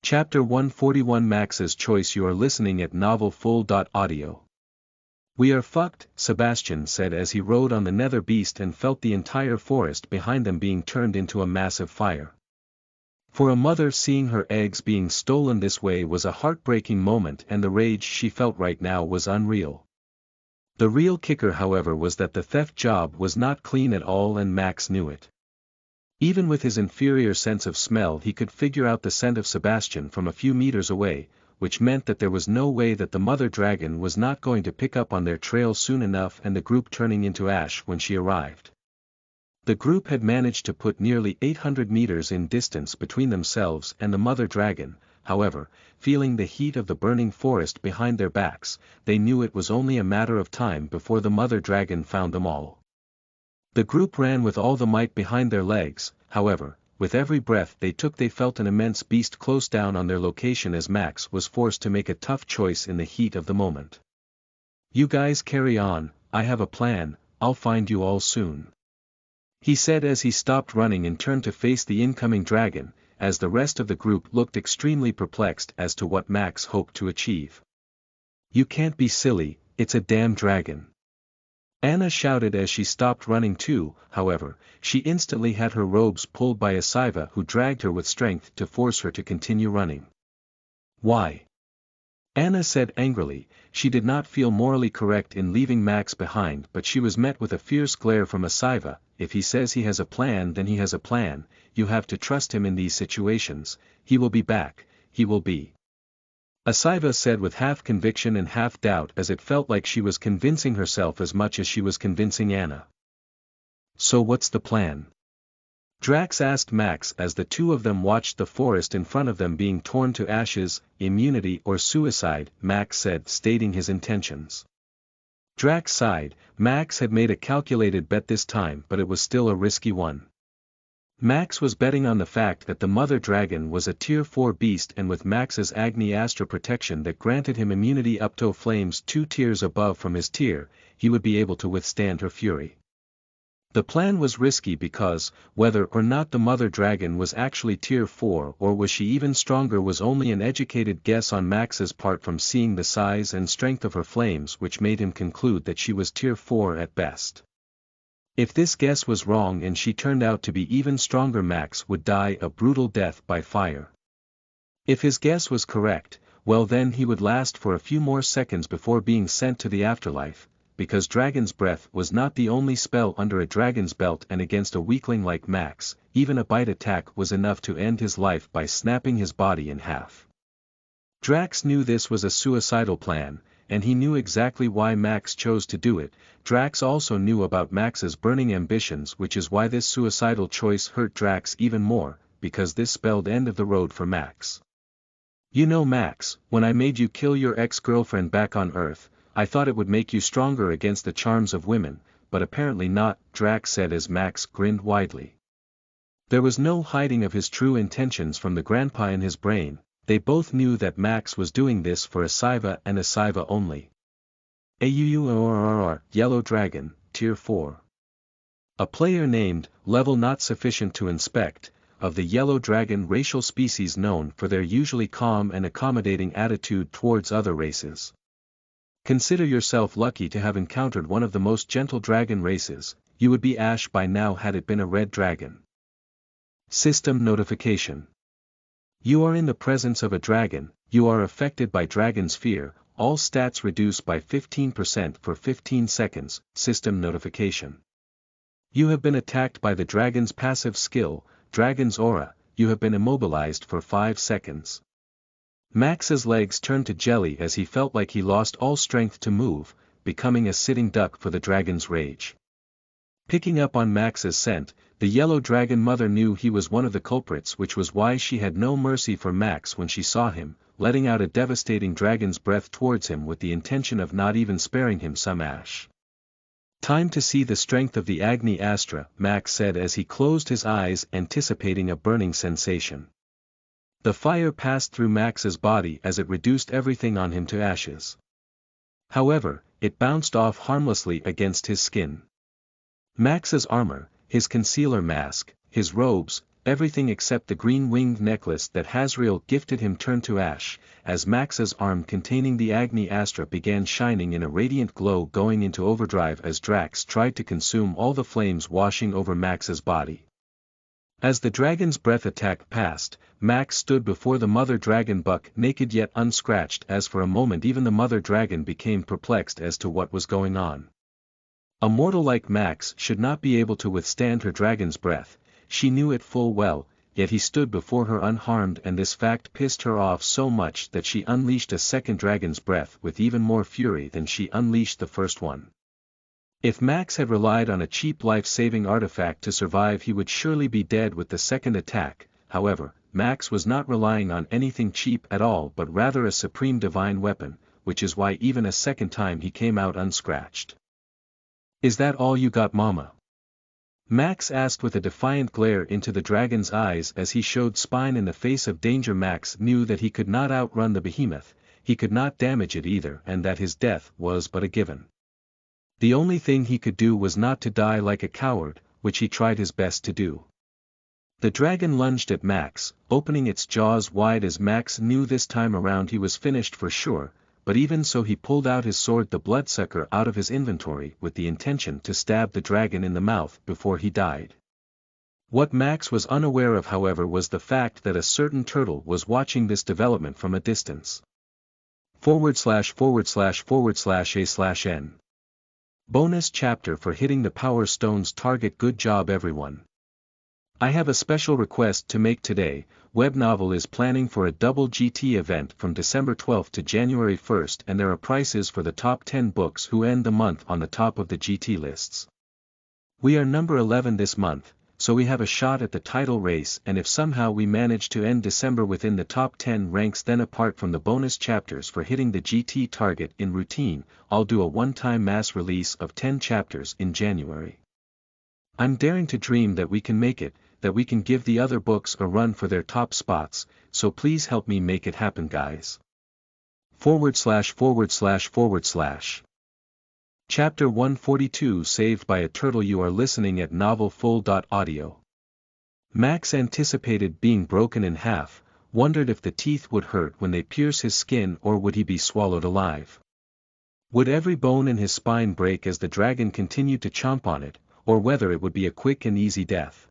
Chapter 141 Max's Choice. You are listening at novelfull.audio. We are fucked, Sebastian said as he rode on the nether beast and felt the entire forest behind them being turned into a massive fire. For a mother, seeing her eggs being stolen this way was a heartbreaking moment, and the rage she felt right now was unreal. The real kicker, however, was that the theft job was not clean at all, and Max knew it. Even with his inferior sense of smell, he could figure out the scent of Sebastian from a few meters away, which meant that there was no way that the mother dragon was not going to pick up on their trail soon enough, and the group turning into ash when she arrived. The group had managed to put nearly 800 meters in distance between themselves and the mother dragon. However, feeling the heat of the burning forest behind their backs, they knew it was only a matter of time before the mother dragon found them all. The group ran with all the might behind their legs. However, with every breath they took they felt an immense beast close down on their location as Max was forced to make a tough choice in the heat of the moment. "You guys carry on, I have a plan, I'll find you all soon," he said as he stopped running and turned to face the incoming dragon, as the rest of the group looked extremely perplexed as to what Max hoped to achieve. "You can't be silly, it's a damn dragon," Anna shouted as she stopped running too. However, she instantly had her robes pulled by a Saiva who dragged her with strength to force her to continue running. "Why?" Anna said angrily. She did not feel morally correct in leaving Max behind, but she was met with a fierce glare from a Saiva. "If he says he has a plan, then he has a plan. You have to trust him in these situations. He will be back, he will be." Asaiva said with half conviction and half doubt, as it felt like she was convincing herself as much as she was convincing Anna. "So what's the plan?" Drax asked Max as the two of them watched the forest in front of them being torn to ashes. "Immunity or suicide," Max said, stating his intentions. Drax sighed. Max had made a calculated bet this time, but it was still a risky one. Max was betting on the fact that the mother dragon was a tier 4 beast, and with Max's Agni Astra protection that granted him immunity up to flames 2 tiers above from his tier, he would be able to withstand her fury. The plan was risky because, whether or not the mother dragon was actually tier 4 or was she even stronger was only an educated guess on Max's part from seeing the size and strength of her flames, which made him conclude that she was tier 4 at best. If this guess was wrong and she turned out to be even stronger, Max would die a brutal death by fire. If his guess was correct, well then he would last for a few more seconds before being sent to the afterlife, because Dragon's Breath was not the only spell under a dragon's belt, and against a weakling like Max, even a bite attack was enough to end his life by snapping his body in half. Drax knew this was a suicidal plan, and he knew exactly why Max chose to do it. Drax also knew about Max's burning ambitions, which is why this suicidal choice hurt Drax even more, because this spelled end of the road for Max. "You know, Max, when I made you kill your ex-girlfriend back on Earth, I thought it would make you stronger against the charms of women, but apparently not," Drax said as Max grinned widely. There was no hiding of his true intentions from the grandpa in his brain. They both knew that Max was doing this for a Saiva and a Saiva only. AUURR, Yellow Dragon, Tier 4. A player named, level not sufficient to inspect, of the Yellow Dragon racial species known for their usually calm and accommodating attitude towards other races. Consider yourself lucky to have encountered one of the most gentle dragon races. You would be ash by now had it been a red dragon. System notification. You are in the presence of a dragon. You are affected by dragon's fear. All stats reduced by 15% for 15 seconds. System notification. You have been attacked by the dragon's passive skill, Dragon's Aura. You have been immobilized for 5 seconds. Max's legs turned to jelly as he felt like he lost all strength to move, becoming a sitting duck for the dragon's rage. Picking up on Max's scent, the yellow dragon mother knew he was one of the culprits, which was why she had no mercy for Max when she saw him, letting out a devastating dragon's breath towards him with the intention of not even sparing him some ash. "Time to see the strength of the Agni Astra," Max said as he closed his eyes, anticipating a burning sensation. The fire passed through Max's body as it reduced everything on him to ashes. However, it bounced off harmlessly against his skin. Max's armor, his concealer mask, his robes, everything except the green-winged necklace that Hazriel gifted him turned to ash, as Max's arm containing the Agni Astra began shining in a radiant glow, going into overdrive as Drax tried to consume all the flames washing over Max's body. As the dragon's breath attack passed, Max stood before the mother dragon buck naked yet unscratched, as for a moment even the mother dragon became perplexed as to what was going on. A mortal like Max should not be able to withstand her dragon's breath, she knew it full well, yet he stood before her unharmed, and this fact pissed her off so much that she unleashed a second dragon's breath with even more fury than she unleashed the first one. If Max had relied on a cheap life-saving artifact to survive, he would surely be dead with the second attack. However, Max was not relying on anything cheap at all but rather a supreme divine weapon, which is why even a second time he came out unscratched. "Is that all you got, Mama?" Max asked with a defiant glare into the dragon's eyes as he showed spine in the face of danger. Max knew that he could not outrun the behemoth, he could not damage it either, and that his death was but a given. The only thing he could do was not to die like a coward, which he tried his best to do. The dragon lunged at Max, opening its jaws wide as Max knew this time around he was finished for sure, but even so he pulled out his sword, the bloodsucker, out of his inventory with the intention to stab the dragon in the mouth before he died. What Max was unaware of, however, was the fact that a certain turtle was watching this development from a distance. /////A/N Bonus chapter for hitting the Power Stones target. Good job everyone. I have a special request to make today. Web Novel is planning for a double GT event from December 12th to January 1st, and there are prices for the top 10 books who end the month on the top of the GT lists. We are number 11 this month, so we have a shot at the title race, and if somehow we manage to end December within the top 10 ranks, then apart from the bonus chapters for hitting the GT target in routine, I'll do a one-time mass release of 10 chapters in January. I'm daring to dream that we can make it, that we can give the other books a run for their top spots, so please help me make it happen, guys. ///// Chapter 142 Saved by a Turtle. You are listening at novelfull.audio. Max anticipated being broken in half, wondered if the teeth would hurt when they pierce his skin, or would he be swallowed alive. Would every bone in his spine break as the dragon continued to chomp on it, or whether it would be a quick and easy death.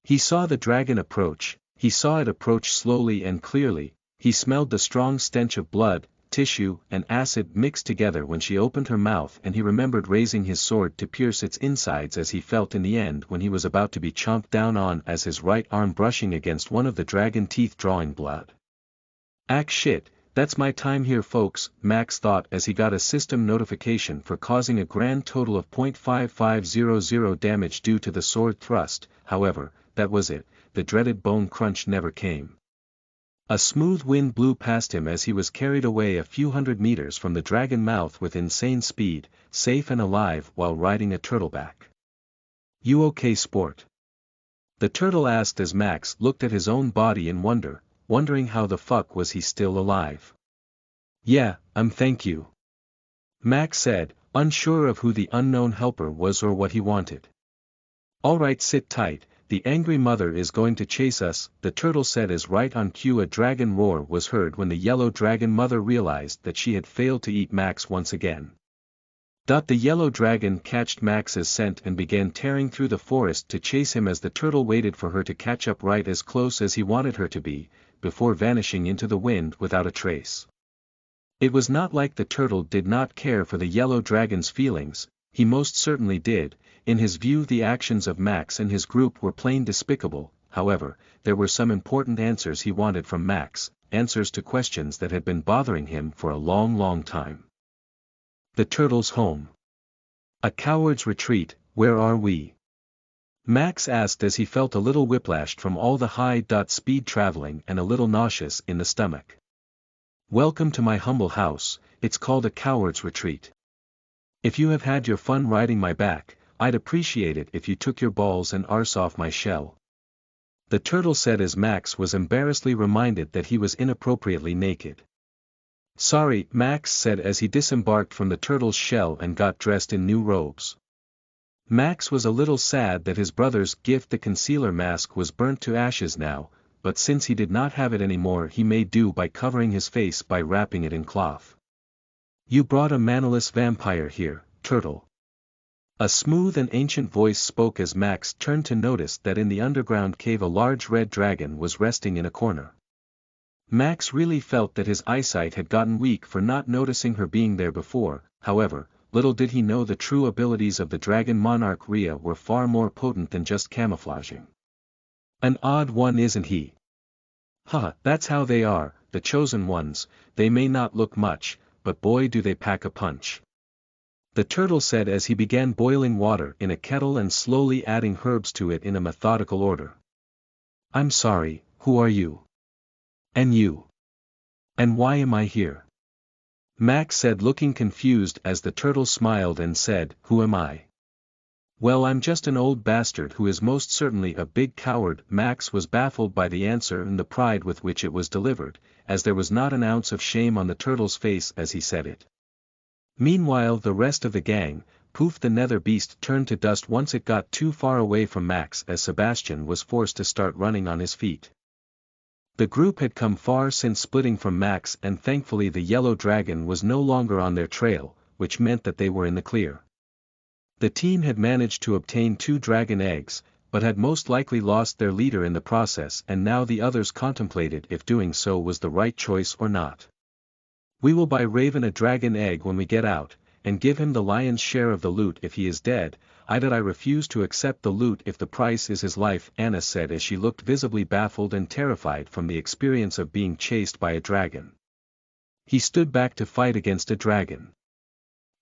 He saw the dragon approach, he saw it approach slowly and clearly, he smelled the strong stench of blood, tissue, and acid mixed together when she opened her mouth, and he remembered raising his sword to pierce its insides as he felt in the end when he was about to be chomped down on, as his right arm brushing against one of the dragon teeth drawing blood. Shit, that's my time here, folks, Max thought as he got a system notification for causing a grand total of 0.5500 damage due to the sword thrust. However, that was it, the dreaded bone crunch never came. A smooth wind blew past him as he was carried away a few hundred meters from the dragon mouth with insane speed, safe and alive while riding a turtleback. "You okay, sport?" the turtle asked as Max looked at his own body in wonder, wondering how the fuck was he still alive. "Yeah, thank you," Max said, unsure of who the unknown helper was or what he wanted. "Alright, sit tight, the angry mother is going to chase us," the turtle said as right on cue a dragon roar was heard when the yellow dragon mother realized that she had failed to eat Max once again. The yellow dragon catched Max's scent and began tearing through the forest to chase him as the turtle waited for her to catch up right as close as he wanted her to be, before vanishing into the wind without a trace. It was not like the turtle did not care for the yellow dragon's feelings, he most certainly did. In his view the actions of Max and his group were plain despicable. However, there were some important answers he wanted from Max, answers to questions that had been bothering him for a long time. The turtle's home. A coward's retreat, where are we? Max asked as he felt a little whiplashed from all the high-speed traveling and a little nauseous in the stomach. "Welcome to my humble house, it's called a coward's retreat. If you have had your fun riding my back, I'd appreciate it if you took your balls and arse off my shell," the turtle said as Max was embarrassedly reminded that he was inappropriately naked. "Sorry," Max said as he disembarked from the turtle's shell and got dressed in new robes. Max was a little sad that his brother's gift, the concealer mask, was burnt to ashes now, but since he did not have it anymore he made do by covering his face by wrapping it in cloth. "You brought a manaless vampire here, Turtle." A smooth and ancient voice spoke as Max turned to notice that in the underground cave a large red dragon was resting in a corner. Max really felt that his eyesight had gotten weak for not noticing her being there before. However, little did he know the true abilities of the dragon monarch Rhea were far more potent than just camouflaging. "An odd one, isn't he? Haha, that's how they are, the chosen ones. They may not look much, but boy do they pack a punch," the turtle said as he began boiling water in a kettle and slowly adding herbs to it in a methodical order. "I'm sorry, who are you? And you? And why am I here?" Max said, looking confused, as the turtle smiled and said, "Who am I? Well, I'm just an old bastard who is most certainly a big coward." Max was baffled by the answer and the pride with which it was delivered, as there was not an ounce of shame on the turtle's face as he said it. Meanwhile the rest of the gang, Poof the nether beast, turned to dust once it got too far away from Max, as Sebastian was forced to start running on his feet. The group had come far since splitting from Max, and thankfully the yellow dragon was no longer on their trail, which meant that they were in the clear. The team had managed to obtain 2 dragon eggs, but had most likely lost their leader in the process, and now the others contemplated if doing so was the right choice or not. "We will buy Raven a dragon egg when we get out, and give him the lion's share of the loot if he is dead. I refuse to accept the loot if the price is his life," Anna said as she looked visibly baffled and terrified from the experience of being chased by a dragon. He stood back to fight against a dragon.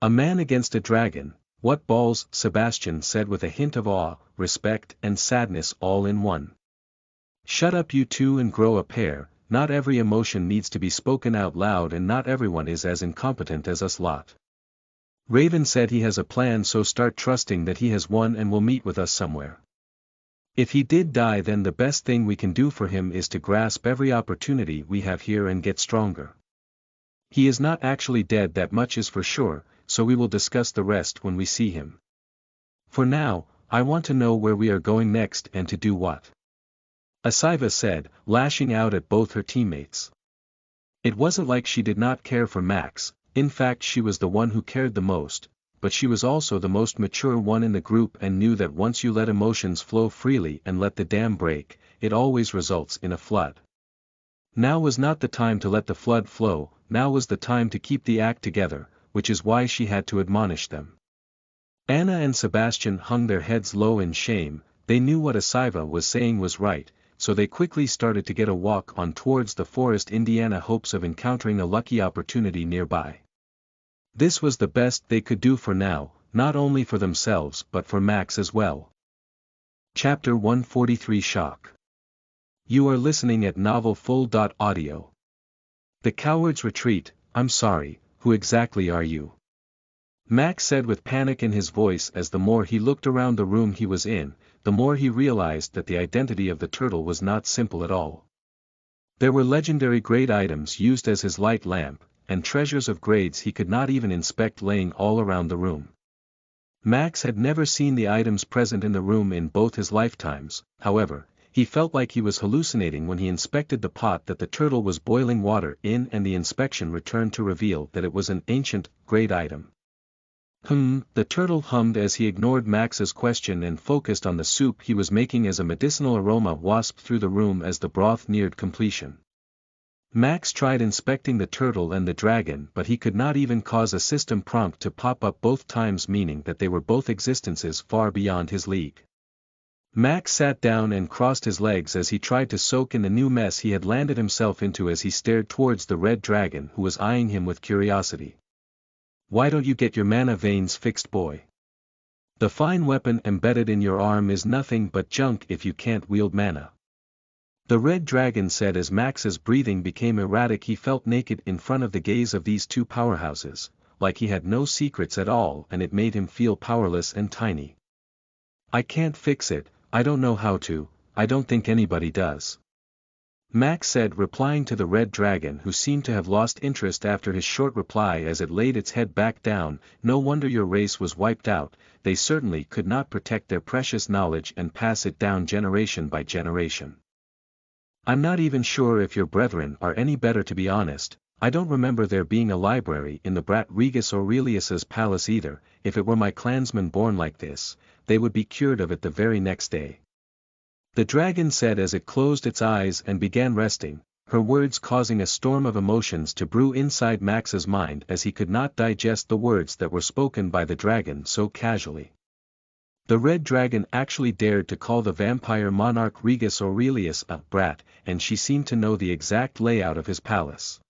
A man against a dragon, what balls, Sebastian said with a hint of awe, respect and sadness all in one. "Shut up you two and grow a pair. Not every emotion needs to be spoken out loud, and not everyone is as incompetent as us lot. Raven said he has a plan, so start trusting that he has one and will meet with us somewhere. If he did die, then the best thing we can do for him is to grasp every opportunity we have here and get stronger. He is not actually dead, that much is for sure, so we will discuss the rest when we see him. For now, I want to know where we are going next and to do what," Asiva said, lashing out at both her teammates. It wasn't like she did not care for Max, in fact she was the one who cared the most, but she was also the most mature one in the group and knew that once you let emotions flow freely and let the dam break, it always results in a flood. Now was not the time to let the flood flow, now was the time to keep the act together, which is why she had to admonish them. Anna and Sebastian hung their heads low in shame. They knew what Asiva was saying was right, so they quickly started to get a walk on towards the forest, Indiana, hopes of encountering a lucky opportunity nearby. This was the best they could do for now, not only for themselves but for Max as well. Chapter 143 Shock. You are listening at novelfull.audio. The cowards retreat. "I'm sorry, who exactly are you?" Max said with panic in his voice, as the more he looked around the room he was in, the more he realized that the identity of the turtle was not simple at all. There were legendary grade items used as his light lamp, and treasures of grades he could not even inspect laying all around the room. Max had never seen the items present in the room in both his lifetimes. However, he felt like he was hallucinating when he inspected the pot that the turtle was boiling water in, and the inspection returned to reveal that it was an ancient, grade item. The turtle hummed as he ignored Max's question and focused on the soup he was making as a medicinal aroma wasped through the room as the broth neared completion. Max tried inspecting the turtle and the dragon, but he could not even cause a system prompt to pop up both times, meaning that they were both existences far beyond his league. Max sat down and crossed his legs as he tried to soak in the new mess he had landed himself into as he stared towards the red dragon, who was eyeing him with curiosity. "Why don't you get your mana veins fixed, boy? The fine weapon embedded in your arm is nothing but junk if you can't wield mana," the red dragon said as Max's breathing became erratic. He felt naked in front of the gaze of these two powerhouses, like he had no secrets at all, and it made him feel powerless and tiny. "I can't fix it, I don't know how to, I don't think anybody does." Max said, replying to the red dragon, who seemed to have lost interest after his short reply as it laid its head back down. No wonder your race was wiped out, they certainly could not protect their precious knowledge and pass it down generation by generation. I'm not even sure if your brethren are any better, to be honest. I don't remember there being a library in the brat Regus Aurelius's palace either. If it were my clansmen born like this, they would be cured of it the very next day. The dragon said as it closed its eyes and began resting, her words causing a storm of emotions to brew inside Max's mind as he could not digest the words that were spoken by the dragon so casually. The red dragon actually dared to call the vampire monarch Regus Aurelius a brat, and she seemed to know the exact layout of his palace.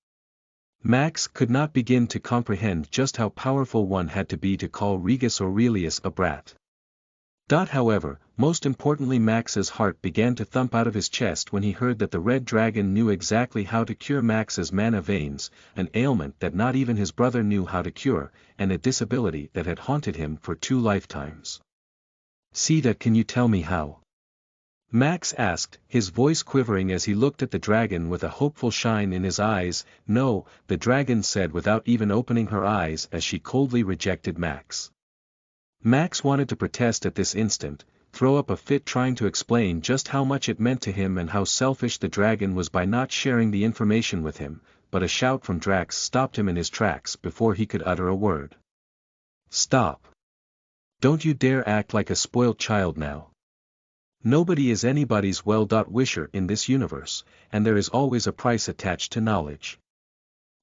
Max could not begin to comprehend just how powerful one had to be to call Regus Aurelius a brat. However, most importantly, Max's heart began to thump out of his chest when he heard that the red dragon knew exactly how to cure Max's mana veins, an ailment that not even his brother knew how to cure, and a disability that had haunted him for 2 lifetimes. Sita, can you tell me how? Max asked, his voice quivering as he looked at the dragon with a hopeful shine in his eyes. No, the dragon said without even opening her eyes as she coldly rejected Max. Max wanted to protest at this instant, throw up a fit trying to explain just how much it meant to him and how selfish the dragon was by not sharing the information with him, but a shout from Drax stopped him in his tracks before he could utter a word. Stop! Don't you dare act like a spoilt child now. Nobody is anybody's well-wisher in this universe, and there is always a price attached to knowledge.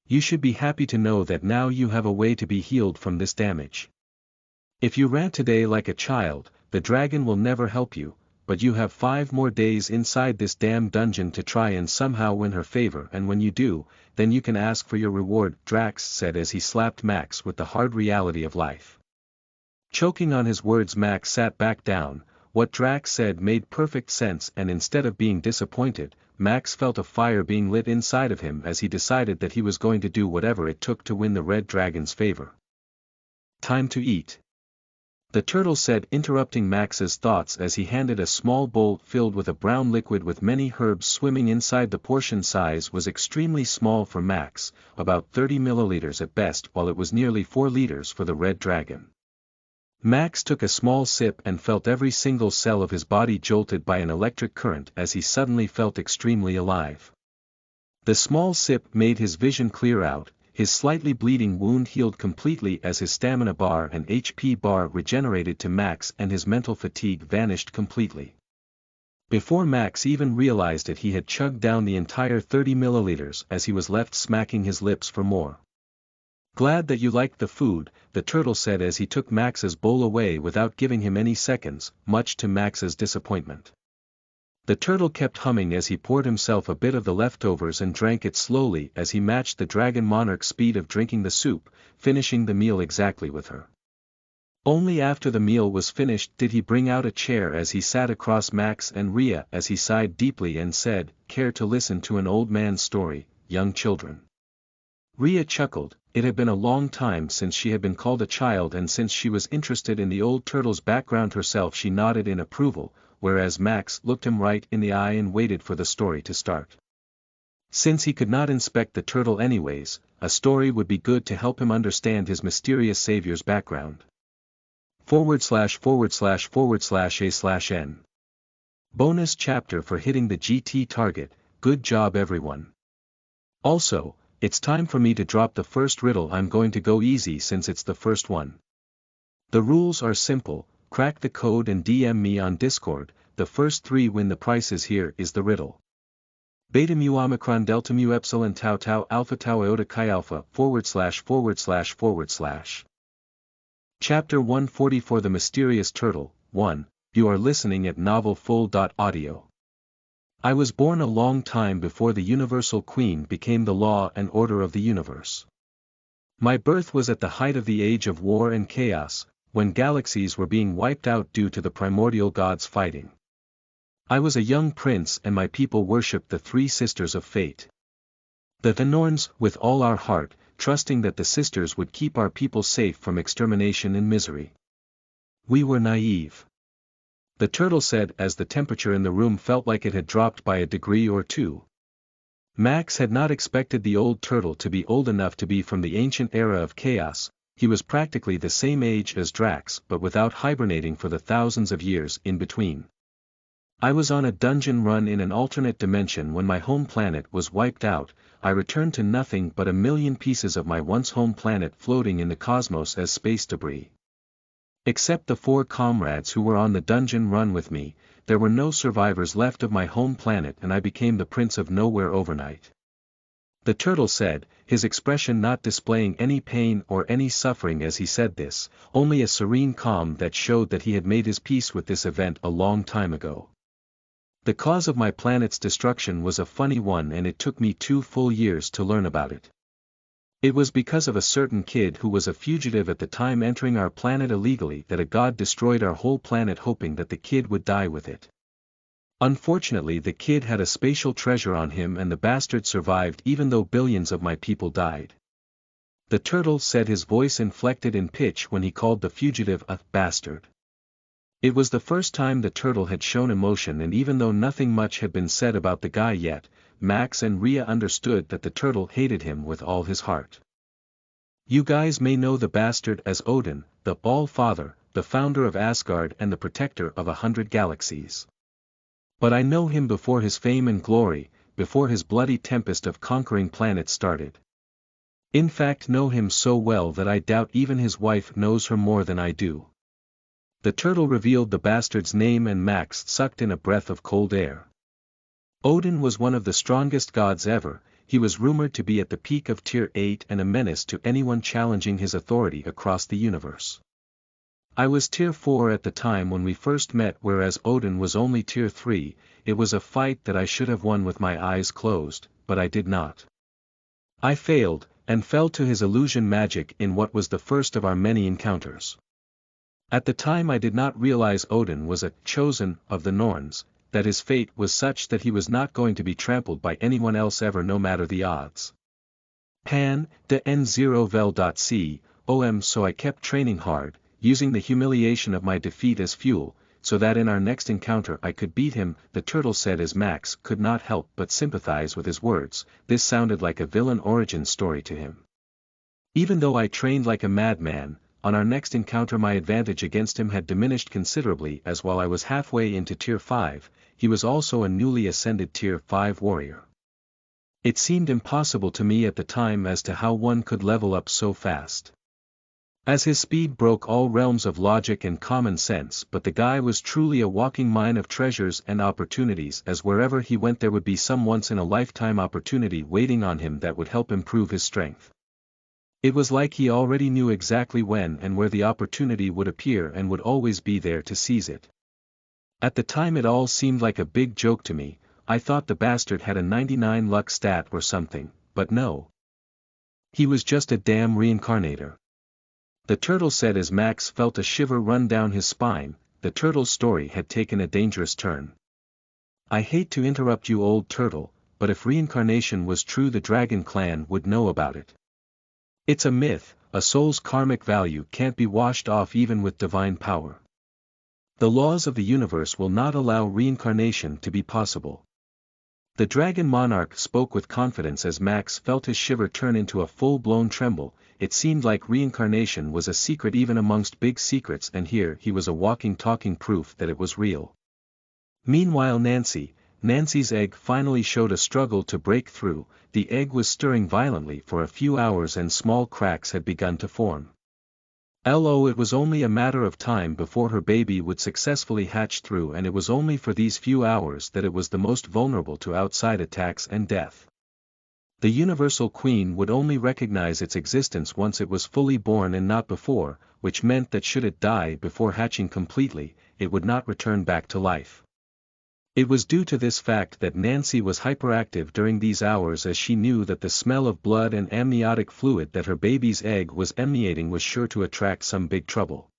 You should be happy to know that now you have a way to be healed from this damage. If you rant today like a child, the dragon will never help you, but you have 5 more days inside this damn dungeon to try and somehow win her favor, and when you do, then you can ask for your reward, Drax said as he slapped Max with the hard reality of life. Choking on his words, Max sat back down. What Drax said made perfect sense, and instead of being disappointed, Max felt a fire being lit inside of him as he decided that he was going to do whatever it took to win the red dragon's favor. Time to eat. The turtle said, interrupting Max's thoughts as he handed a small bowl filled with a brown liquid with many herbs swimming inside. The portion size was extremely small for Max, about 30 milliliters at best, while it was nearly 4 liters for the red dragon. Max took a small sip and felt every single cell of his body jolted by an electric current as he suddenly felt extremely alive. The small sip made his vision clear out. His slightly bleeding wound healed completely as his stamina bar and HP bar regenerated to max and his mental fatigue vanished completely. Before Max even realized it, he had chugged down the entire 30 milliliters as he was left smacking his lips for more. Glad that you liked the food, the turtle said as he took Max's bowl away without giving him any seconds, much to Max's disappointment. The turtle kept humming as he poured himself a bit of the leftovers and drank it slowly as he matched the dragon monarch's speed of drinking the soup, finishing the meal exactly with her. Only after the meal was finished did he bring out a chair as he sat across Max and Rhea as he sighed deeply and said, "Care to listen to an old man's story, young children?" Rhea chuckled. It had been a long time since she had been called a child, and since she was interested in the old turtle's background herself she nodded in approval, whereas Max looked him right in the eye and waited for the story to start. Since he could not inspect the turtle anyways, a story would be good to help him understand his mysterious savior's background. /////A/N. Bonus chapter for hitting the GT target. Good job everyone. Also, it's time for me to drop the first riddle. I'm going to go easy since it's the first one. The rules are simple. Crack the code and DM me on Discord. The first 3 win the prizes. Here is the riddle. Beta mu omicron delta mu epsilon tau tau alpha tau iota chi alpha /////. Chapter 144 The Mysterious Turtle. 1. You are listening at novelfull.audio. I was born a long time before the Universal Queen became the law and order of the universe. My birth was at the height of the age of war and chaos, when galaxies were being wiped out due to the primordial gods fighting. I was a young prince and my people worshipped the 3 sisters of fate. The Venorns, with all our heart, trusting that the sisters would keep our people safe from extermination and misery. We were naive. The turtle said as the temperature in the room felt like it had dropped by a degree or 2. Max had not expected the old turtle to be old enough to be from the ancient era of chaos. He was practically the same age as Drax but without hibernating for the thousands of years in between. I was on a dungeon run in an alternate dimension when my home planet was wiped out. I returned to nothing but a million pieces of my once home planet floating in the cosmos as space debris. Except the 4 comrades who were on the dungeon run with me, there were no survivors left of my home planet and I became the Prince of Nowhere overnight. The turtle said, his expression not displaying any pain or any suffering as he said this, only a serene calm that showed that he had made his peace with this event a long time ago. The cause of my planet's destruction was a funny one and it took me 2 full years to learn about it. It was because of a certain kid who was a fugitive at the time entering our planet illegally that a god destroyed our whole planet hoping that the kid would die with it. Unfortunately the kid had a spatial treasure on him and the bastard survived even though billions of my people died. The turtle said, his voice inflected in pitch when he called the fugitive a bastard. It was the first time the turtle had shown emotion and even though nothing much had been said about the guy yet, Max and Rhea understood that the turtle hated him with all his heart. You guys may know the bastard as Odin, the All-Father, the founder of Asgard and the protector of 100 galaxies. But I know him before his fame and glory, before his bloody tempest of conquering planets started. In fact know him so well that I doubt even his wife knows her more than I do. The turtle revealed the bastard's name and Max sucked in a breath of cold air. Odin was one of the strongest gods ever. He was rumored to be at the peak of Tier 8 and a menace to anyone challenging his authority across the universe. I was Tier 4 at the time when we first met whereas Odin was only Tier 3, it was a fight that I should have won with my eyes closed, but I did not. I failed, and fell to his illusion magic in what was the first of our many encounters. At the time I did not realize Odin was a chosen of the Norns, that his fate was such that he was not going to be trampled by anyone else ever no matter the odds. Pan, de N0 vel.com so I kept training hard, using the humiliation of my defeat as fuel, so that in our next encounter I could beat him, the turtle said as Max could not help but sympathize with his words. This sounded like a villain origin story to him. Even though I trained like a madman, on our next encounter my advantage against him had diminished considerably as while I was halfway into Tier 5, he was also a newly ascended Tier 5 warrior. It seemed impossible to me at the time as to how one could level up so fast. As his speed broke all realms of logic and common sense, but the guy was truly a walking mine of treasures and opportunities as wherever he went there would be some once-in-a-lifetime opportunity waiting on him that would help improve his strength. It was like he already knew exactly when and where the opportunity would appear and would always be there to seize it. At the time it all seemed like a big joke to me. I thought the bastard had a 99 luck stat or something, but no. He was just a damn reincarnator. The turtle said as Max felt a shiver run down his spine. The turtle's story had taken a dangerous turn. I hate to interrupt you old turtle, but if reincarnation was true the dragon clan would know about it. It's a myth, a soul's karmic value can't be washed off even with divine power. The laws of the universe will not allow reincarnation to be possible. The dragon monarch spoke with confidence as Max felt his shiver turn into a full-blown tremble. It seemed like reincarnation was a secret even amongst big secrets and here he was a walking talking proof that it was real. Meanwhile Nancy's egg finally showed a struggle to break through. The egg was stirring violently for a few hours and small cracks had begun to form. It was only a matter of time before her baby would successfully hatch through and it was only for these few hours that it was the most vulnerable to outside attacks and death. The Universal Queen would only recognize its existence once it was fully born and not before, which meant that should it die before hatching completely, it would not return back to life. It was due to this fact that Nancy was hyperactive during these hours as she knew that the smell of blood and amniotic fluid that her baby's egg was emanating was sure to attract some big trouble.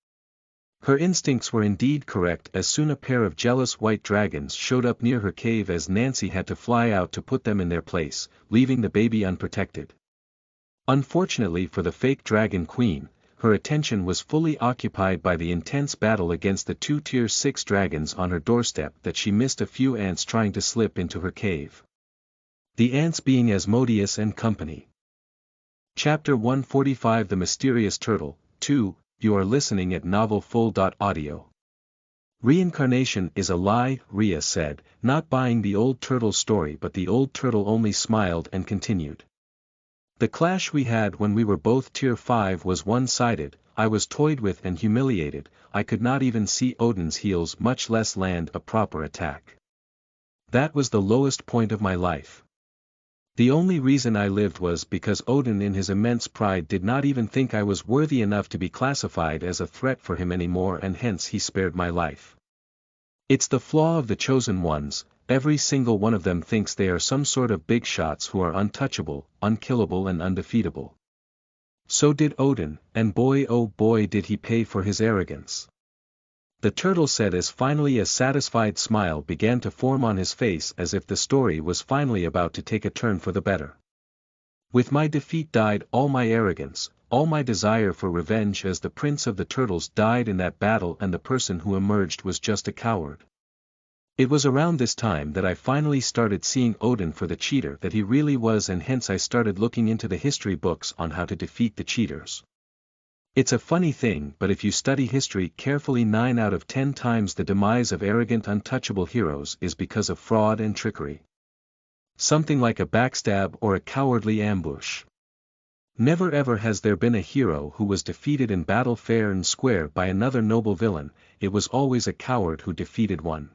Her instincts were indeed correct as soon a pair of jealous white dragons showed up near her cave as Nancy had to fly out to put them in their place, leaving the baby unprotected. Unfortunately for the fake dragon queen, her attention was fully occupied by the intense battle against the 2 Tier 6 dragons on her doorstep that she missed a few ants trying to slip into her cave. The ants being Asmodeus and company. Chapter 145 The Mysterious Turtle, 2, you are listening at novelfull.audio. Reincarnation is a lie, Rhea said, not buying the old turtle story, but the old turtle only smiled and continued. The clash we had when we were both tier 5 was one-sided. I was toyed with and humiliated. I could not even see Odin's heels, much less land a proper attack. That was the lowest point of my life. The only reason I lived was because Odin in his immense pride did not even think I was worthy enough to be classified as a threat for him anymore, and hence he spared my life. It's the flaw of the chosen ones, every single one of them thinks they are some sort of big shots who are untouchable, unkillable and undefeatable. So did Odin, and boy oh boy did he pay for his arrogance. The turtle said as finally a satisfied smile began to form on his face, as if the story was finally about to take a turn for the better. With my defeat died all my arrogance, all my desire for revenge, as the prince of the turtles died in that battle and the person who emerged was just a coward. It was around this time that I finally started seeing Odin for the cheater that he really was, and hence I started looking into the history books on how to defeat the cheaters. It's a funny thing, but if you study history carefully, 9 out of 10 times the demise of arrogant untouchable heroes is because of fraud and trickery. Something like a backstab or a cowardly ambush. Never ever has there been a hero who was defeated in battle fair and square by another noble villain, it was always a coward who defeated one.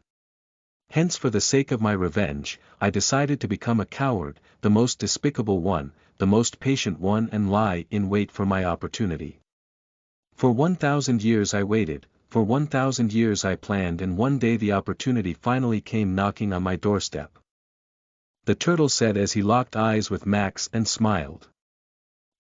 Hence, for the sake of my revenge, I decided to become a coward, the most despicable one, the most patient one, and lie in wait for my opportunity. For 1,000 years I waited, for 1,000 years I planned, and one day the opportunity finally came knocking on my doorstep. The turtle said as he locked eyes with Max and smiled.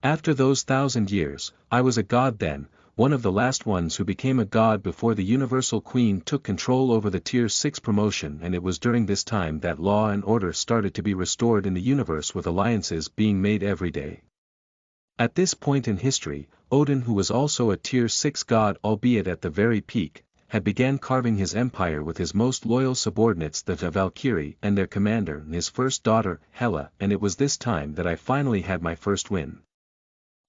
After those 1,000 years, I was a god then, one of the last ones who became a god before the Universal Queen took control over the Tier 6 promotion, and it was during this time that law and order started to be restored in the universe, with alliances being made every day. At this point in history, Odin, who was also a Tier 6 god albeit at the very peak, had began carving his empire with his most loyal subordinates, the Valkyrie and their commander and his first daughter, Hela, and it was this time that I finally had my first win.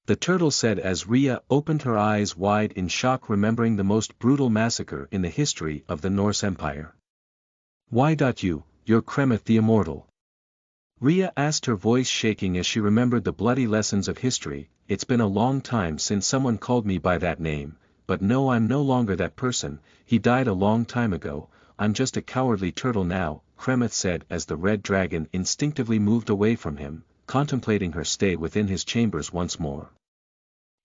The turtle said as Rhea opened her eyes wide in shock, remembering the most brutal massacre in the history of the Norse Empire. Why you're Kremeth the Immortal? Rhea asked, her voice shaking as she remembered the bloody lessons of history. It's been a long time since someone called me by that name, but no, I'm no longer that person. He died a long time ago. I'm just a cowardly turtle now, Kremeth said as the red dragon instinctively moved away from him, contemplating her stay within his chambers once more.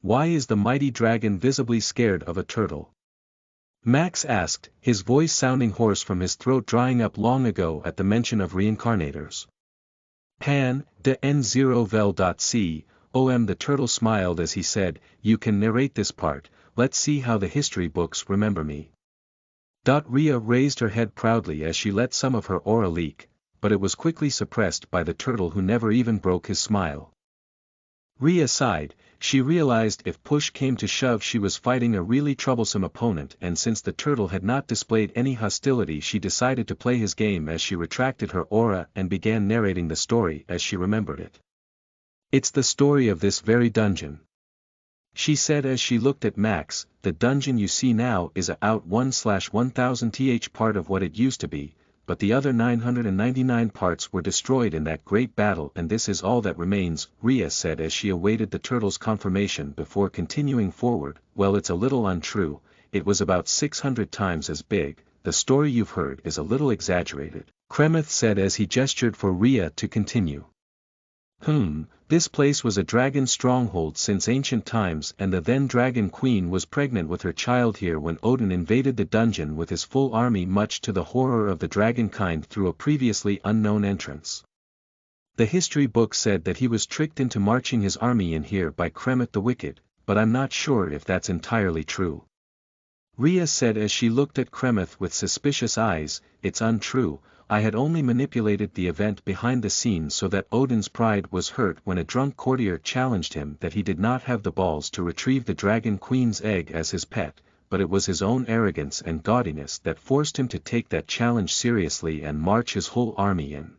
Why is the mighty dragon visibly scared of a turtle? Max asked, his voice sounding hoarse from his throat drying up long ago at the mention of reincarnators. Pan, de N0vel.com, the turtle smiled as he said, you can narrate this part, let's see how the history books remember me. Rhea raised her head proudly as she let some of her aura leak, but it was quickly suppressed by the turtle, who never even broke his smile. Rhea sighed. She realized if push came to shove she was fighting a really troublesome opponent, and since the turtle had not displayed any hostility, she decided to play his game as she retracted her aura and began narrating the story as she remembered it. It's the story of this very dungeon, she said as she looked at Max. The dungeon you see now is a out 1/1000th part of what it used to be, but the other 999 parts were destroyed in that great battle, and this is all that remains, Rhea said as she awaited the turtle's confirmation before continuing forward. Well, it's a little untrue, it was about 600 times as big, the story you've heard is a little exaggerated, Kremeth said as he gestured for Rhea to continue. This place was a dragon stronghold since ancient times, and the then dragon queen was pregnant with her child here when Odin invaded the dungeon with his full army, much to the horror of the dragonkind through a previously unknown entrance. The history book said that he was tricked into marching his army in here by Kremeth the Wicked, but I'm not sure if that's entirely true, Rhea said as she looked at Kremeth with suspicious eyes. It's untrue. I had only manipulated the event behind the scenes so that Odin's pride was hurt when a drunk courtier challenged him that he did not have the balls to retrieve the dragon queen's egg as his pet, but it was his own arrogance and gaudiness that forced him to take that challenge seriously and march his whole army in.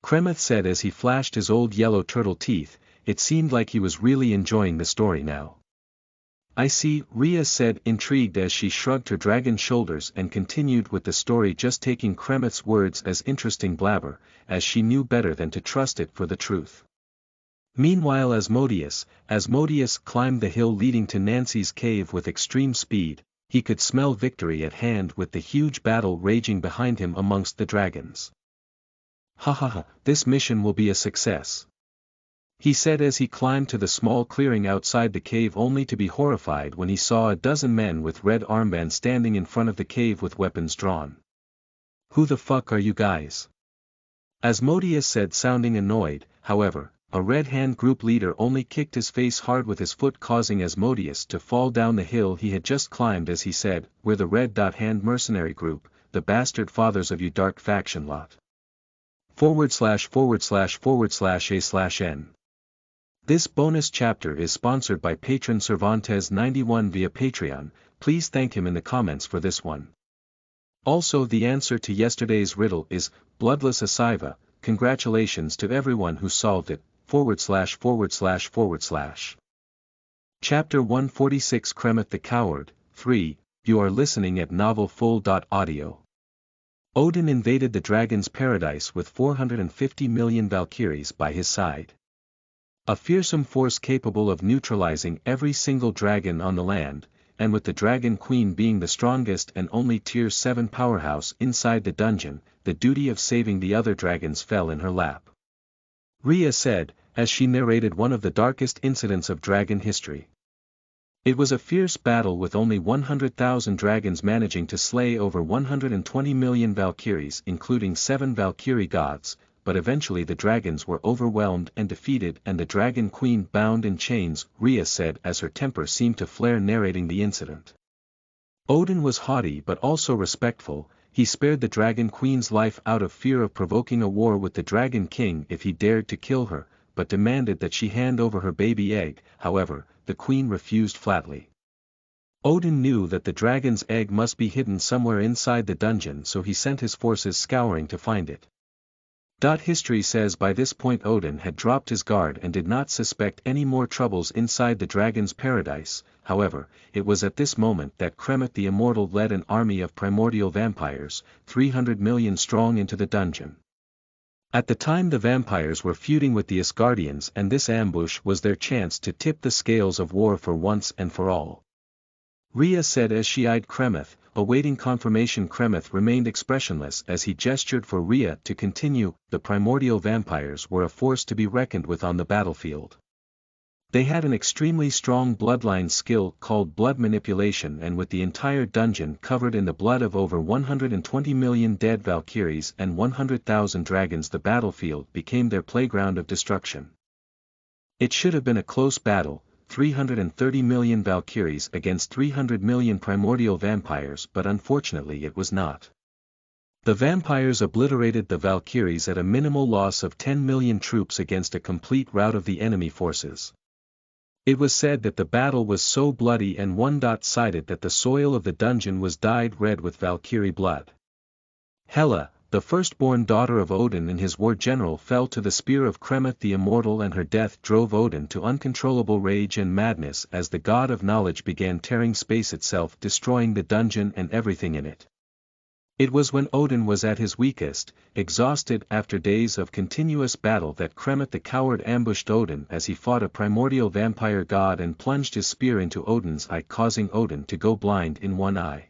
Kremeth said as he flashed his old yellow turtle teeth. It seemed like he was really enjoying the story now. I see, Rhea said intrigued as she shrugged her dragon shoulders and continued with the story, just taking Kremeth's words as interesting blabber, as she knew better than to trust it for the truth. Meanwhile Asmodeus climbed the hill leading to Nancy's cave with extreme speed. He could smell victory at hand with the huge battle raging behind him amongst the dragons. Ha ha ha, this mission will be a success, he said as he climbed to the small clearing outside the cave, only to be horrified when he saw a dozen men with red armbands standing in front of the cave with weapons drawn. Who the fuck are you guys? Asmodeus said, sounding annoyed. However, a red hand group leader only kicked his face hard with his foot, causing Asmodeus to fall down the hill he had just climbed as he said, "We're the red hand mercenary group, the bastard fathers of you dark faction lot. /////A/N." This bonus chapter is sponsored by patron Cervantes91 via Patreon. Please thank him in the comments for this one. Also, the answer to yesterday's riddle is bloodless Asiva. Congratulations to everyone who solved it. ////. Chapter 146 Kremeth the Coward 3. You are listening at novelfull.audio. Odin invaded the dragon's paradise with 450 million Valkyries by his side. A fearsome force capable of neutralizing every single dragon on the land, and with the Dragon Queen being the strongest and only Tier 7 powerhouse inside the dungeon, the duty of saving the other dragons fell in her lap. Rhea said, as she narrated one of the darkest incidents of dragon history. It was a fierce battle with only 100,000 dragons managing to slay over 120 million Valkyries, including 7 Valkyrie gods. But eventually the dragons were overwhelmed and defeated and the Dragon Queen bound in chains, Rhea said as her temper seemed to flare narrating the incident. Odin was haughty but also respectful. He spared the Dragon Queen's life out of fear of provoking a war with the Dragon King if he dared to kill her, but demanded that she hand over her baby egg. However, the queen refused flatly. Odin knew that the dragon's egg must be hidden somewhere inside the dungeon, so he sent his forces scouring to find it. History says by this point Odin had dropped his guard and did not suspect any more troubles inside the dragon's paradise. However, it was at this moment that Kremeth the Immortal led an army of primordial vampires, 300 million strong, into the dungeon. At the time the vampires were feuding with the Asgardians, and this ambush was their chance to tip the scales of war for once and for all. Rhea said as she eyed Kremeth, awaiting confirmation. Kremeth remained expressionless as he gestured for Rhea to continue. The primordial vampires were a force to be reckoned with on the battlefield. They had an extremely strong bloodline skill called blood manipulation, and with the entire dungeon covered in the blood of over 120 million dead Valkyries and 100,000 dragons, the battlefield became their playground of destruction. It should have been a close battle, 330 million Valkyries against 300 million primordial vampires, but unfortunately it was not. The vampires obliterated the Valkyries at a minimal loss of 10 million troops against a complete rout of the enemy forces. It was said that the battle was so bloody and one-sided that the soil of the dungeon was dyed red with Valkyrie blood. Hela, the firstborn daughter of Odin and his war general, fell to the spear of Kremeth the Immortal, and her death drove Odin to uncontrollable rage and madness as the god of knowledge began tearing space itself, destroying the dungeon and everything in it. It was when Odin was at his weakest, exhausted after days of continuous battle, that Kremeth the Coward ambushed Odin as he fought a primordial vampire god and plunged his spear into Odin's eye, causing Odin to go blind in one eye.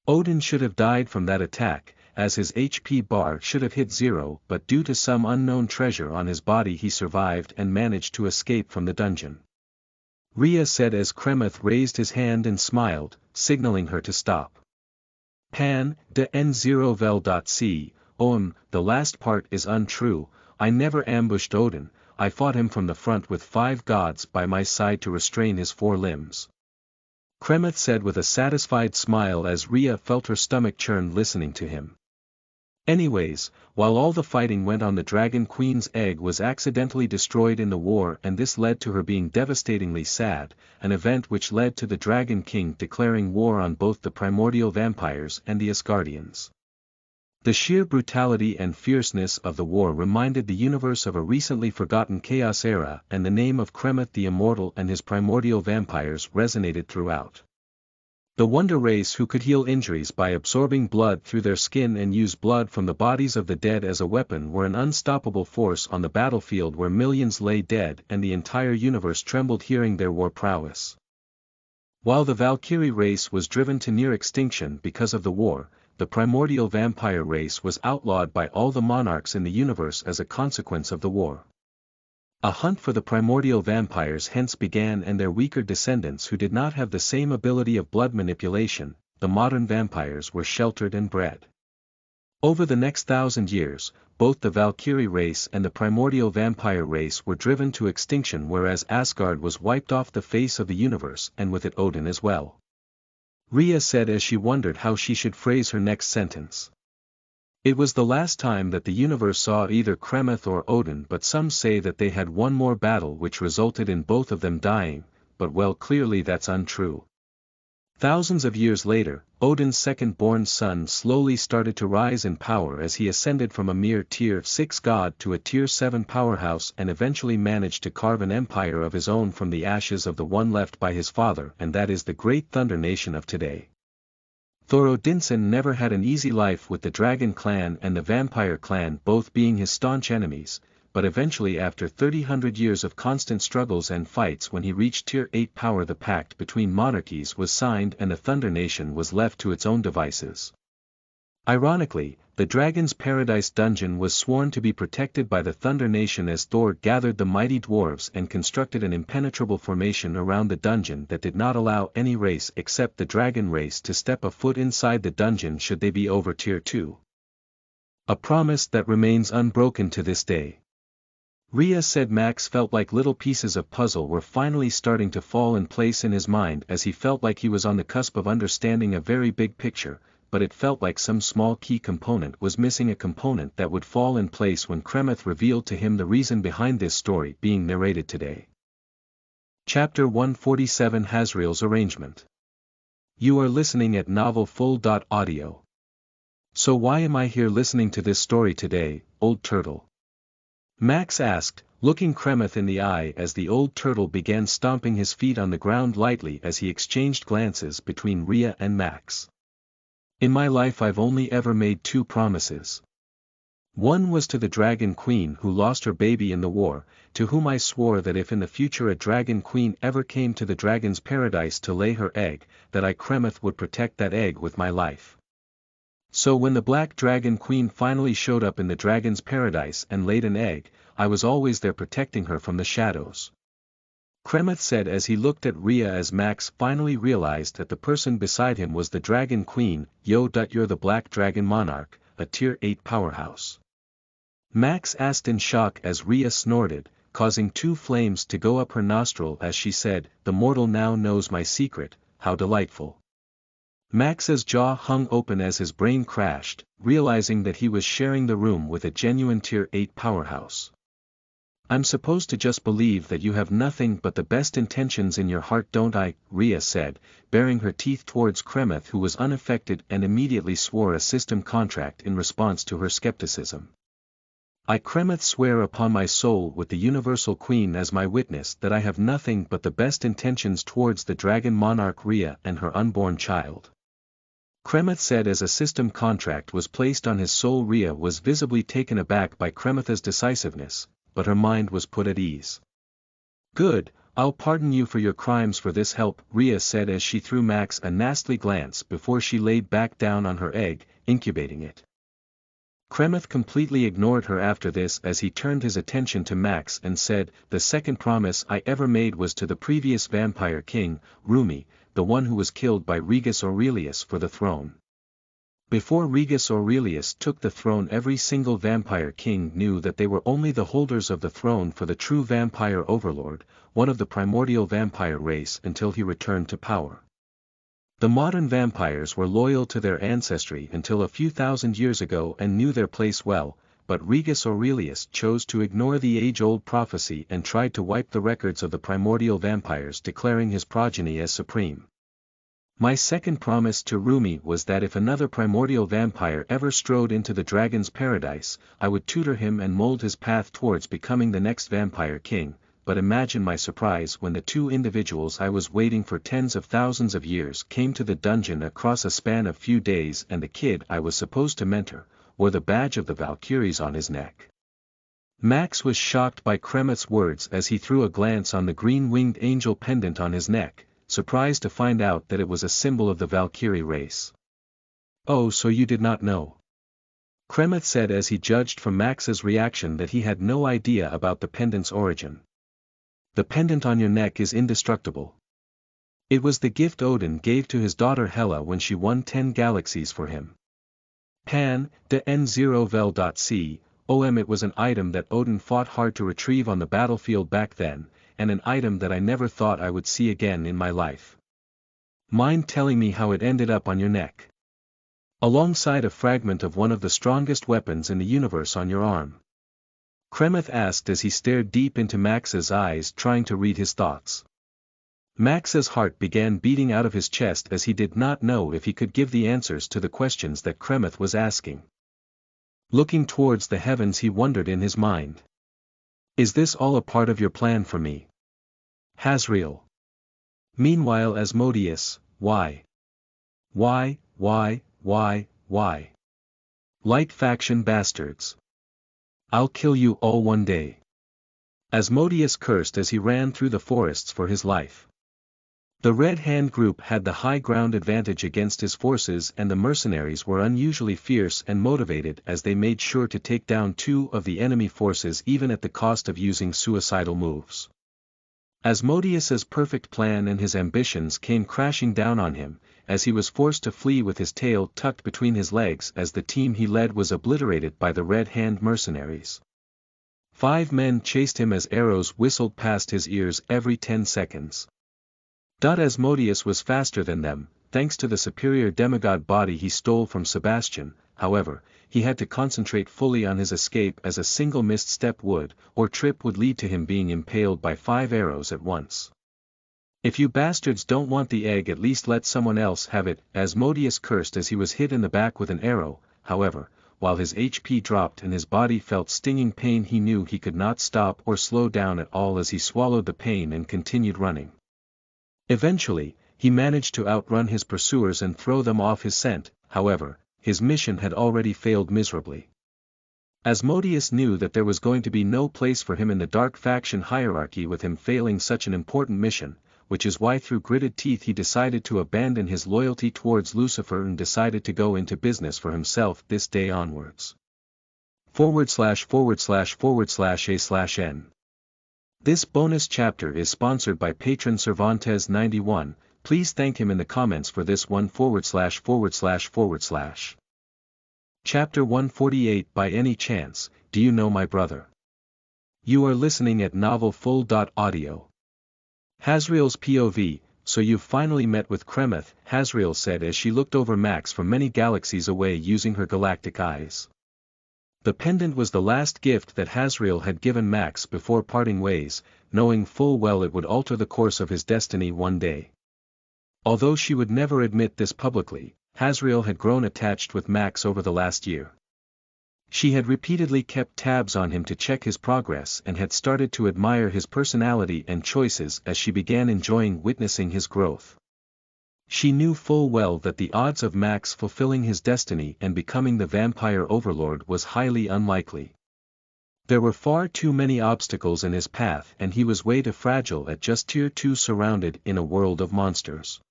Odin should have died from that attack, as his HP bar should have hit 0, but due to some unknown treasure on his body he survived and managed to escape from the dungeon. Rhea said as Kremeth raised his hand and smiled, signaling her to stop. Pan, de N0 vel.c, the last part is untrue. I never ambushed Odin, I fought him from the front with 5 gods by my side to restrain his 4 limbs. Kremeth said with a satisfied smile as Rhea felt her stomach churn listening to him. Anyways, while all the fighting went on, the Dragon Queen's egg was accidentally destroyed in the war, and this led to her being devastatingly sad, an event which led to the Dragon King declaring war on both the primordial vampires and the Asgardians. The sheer brutality and fierceness of the war reminded the universe of a recently forgotten chaos era, and the name of Kremeth the Immortal and his primordial vampires resonated throughout. The wonder race who could heal injuries by absorbing blood through their skin and use blood from the bodies of the dead as a weapon were an unstoppable force on the battlefield where millions lay dead and the entire universe trembled hearing their war prowess. While the Valkyrie race was driven to near extinction because of the war, the primordial vampire race was outlawed by all the monarchs in the universe as a consequence of the war. A hunt for the primordial vampires hence began, and their weaker descendants who did not have the same ability of blood manipulation, the modern vampires, were sheltered and bred. Over the next 1,000 years, both the Valkyrie race and the primordial vampire race were driven to extinction, whereas Asgard was wiped off the face of the universe, and with it Odin as well. Rhea said as she wondered how she should phrase her next sentence. It was the last time that the universe saw either Kremeth or Odin, but some say that they had one more battle which resulted in both of them dying, but well, clearly that's untrue. Thousands of years later, Odin's second-born son slowly started to rise in power as he ascended from a mere Tier 6 god to a Tier 7 powerhouse and eventually managed to carve an empire of his own from the ashes of the one left by his father, and that is the great Thunder Nation of today. Thor Odinson never had an easy life with the Dragon Clan and the Vampire Clan both being his staunch enemies, but eventually after 300 years of constant struggles and fights, when he reached Tier 8 power, the pact between monarchies was signed and the Thunder Nation was left to its own devices. Ironically, the Dragon's Paradise dungeon was sworn to be protected by the Thunder Nation as Thor gathered the mighty dwarves and constructed an impenetrable formation around the dungeon that did not allow any race except the dragon race to step a foot inside the dungeon should they be over Tier 2. A promise that remains unbroken to this day. Rhea said Max felt like little pieces of puzzle were finally starting to fall in place in his mind as he felt like he was on the cusp of understanding a very big picture, but it felt like some small key component was missing, a component that would fall in place when Kremeth revealed to him the reason behind this story being narrated today. Chapter 147, Hazriel's Arrangement. You are listening at novelfull.audio. So why am I here listening to this story today, old turtle? Max asked, looking Kremeth in the eye as the old turtle began stomping his feet on the ground lightly as he exchanged glances between Rhea and Max. In my life I've only ever made 2 promises. One was to the Dragon Queen who lost her baby in the war, to whom I swore that if in the future a Dragon Queen ever came to the Dragon's Paradise to lay her egg, that I Kremeth would protect that egg with my life. So when the Black Dragon Queen finally showed up in the Dragon's Paradise and laid an egg, I was always there protecting her from the shadows. Kremeth said as he looked at Rhea as Max finally realized that the person beside him was the Dragon Queen. You're the Black Dragon Monarch, a Tier 8 powerhouse. Max asked in shock as Rhea snorted, causing 2 flames to go up her nostril as she said, the mortal now knows my secret, how delightful. Max's jaw hung open as his brain crashed, realizing that he was sharing the room with a genuine Tier 8 powerhouse. I'm supposed to just believe that you have nothing but the best intentions in your heart, don't I? Rhea said, baring her teeth towards Kremeth, who was unaffected and immediately swore a system contract in response to her skepticism. I Kremeth swear upon my soul with the Universal Queen as my witness that I have nothing but the best intentions towards the Dragon Monarch Rhea and her unborn child. Kremeth said as a system contract was placed on his soul. Rhea was visibly taken aback by Kremeth's decisiveness, but her mind was put at ease. Good, I'll pardon you for your crimes for this help, Rhea said as she threw Max a nasty glance before she laid back down on her egg, incubating it. Kremeth completely ignored her after this as he turned his attention to Max and said, the second promise I ever made was to the previous vampire king, Rumi, the one who was killed by Regus Aurelius for the throne. Before Regus Aurelius took the throne, every single vampire king knew that they were only the holders of the throne for the true vampire overlord, one of the primordial vampire race, until he returned to power. The modern vampires were loyal to their ancestry until a few thousand years ago and knew their place well, but Regus Aurelius chose to ignore the age-old prophecy and tried to wipe the records of the primordial vampires, declaring his progeny as supreme. My second promise to Rumi was that if another primordial vampire ever strode into the dragon's paradise, I would tutor him and mold his path towards becoming the next vampire king, but imagine my surprise when the two individuals I was waiting for tens of thousands of years came to the dungeon across a span of few days, and the kid I was supposed to mentor wore the badge of the Valkyries on his neck. Max was shocked by Kremeth's words as he threw a glance on the green-winged angel pendant on his neck, surprised to find out that it was a symbol of the Valkyrie race. "Oh, so you did not know?" Kremeth said as he judged from Max's reaction that he had no idea about the pendant's origin. "The pendant on your neck is indestructible. It was the gift Odin gave to his daughter Hela when she won 10 galaxies for him. Pan, de N0 vel.c, OM. It was an item that Odin fought hard to retrieve on the battlefield back then, and an item that I never thought I would see again in my life. Mind telling me how it ended up on your neck? Alongside a fragment of one of the strongest weapons in the universe on your arm?" Kremeth asked as he stared deep into Max's eyes, trying to read his thoughts. Max's heart began beating out of his chest as he did not know if he could give the answers to the questions that Kremeth was asking. Looking towards the heavens, he wondered in his mind. "Is this all a part of your plan for me, Hazriel?" Meanwhile Asmodeus, why? Light faction bastards. I'll kill you all one day. Asmodeus cursed as he ran through the forests for his life. The Red Hand group had the high ground advantage against his forces, and the mercenaries were unusually fierce and motivated as they made sure to take down 2 of the enemy forces even at the cost of using suicidal moves. Asmodeus's perfect plan and his ambitions came crashing down on him, as he was forced to flee with his tail tucked between his legs as the team he led was obliterated by the Red Hand mercenaries. 5 men chased him as arrows whistled past his ears every 10 seconds. Asmodeus was faster than them, thanks to the superior demigod body he stole from Sebastian. However, he had to concentrate fully on his escape, as a single missed step or trip would lead to him being impaled by 5 arrows at once. "If you bastards don't want the egg, at least let someone else have it," Asmodeus cursed as he was hit in the back with an arrow. However, while his HP dropped and his body felt stinging pain, he knew he could not stop or slow down at all as he swallowed the pain and continued running. Eventually, he managed to outrun his pursuers and throw them off his scent. However, his mission had already failed miserably. Asmodeus knew that there was going to be no place for him in the dark faction hierarchy with him failing such an important mission, which is why through gritted teeth he decided to abandon his loyalty towards Lucifer and decided to go into business for himself this day onwards. /////A/N. This bonus chapter is sponsored by patron Cervantes91, please thank him in the comments for this one /////. Chapter 148. By any chance, do you know my brother? You are listening at novelfull.audio. Hazriel's POV. So you've finally met with Kremeth, Hazriel said as she looked over Max from many galaxies away using her galactic eyes. The pendant was the last gift that Hazriel had given Max before parting ways, knowing full well it would alter the course of his destiny one day. Although she would never admit this publicly, Hazriel had grown attached with Max over the last year. She had repeatedly kept tabs on him to check his progress and had started to admire his personality and choices as she began enjoying witnessing his growth. She knew full well that the odds of Max fulfilling his destiny and becoming the vampire overlord was highly unlikely. There were far too many obstacles in his path, and he was way too fragile at just tier 2, surrounded in a world of monsters.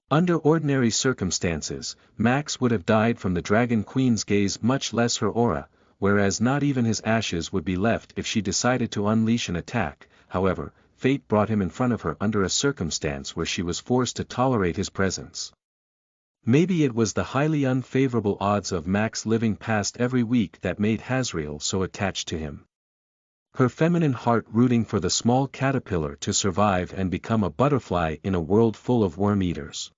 Under ordinary circumstances, Max would have died from the Dragon Queen's gaze, much less her aura, whereas not even his ashes would be left if she decided to unleash an attack. However, fate brought him in front of her under a circumstance where she was forced to tolerate his presence. Maybe it was the highly unfavorable odds of Max living past every week that made Hazriel so attached to him. Her feminine heart rooting for the small caterpillar to survive and become a butterfly in a world full of worm-eaters.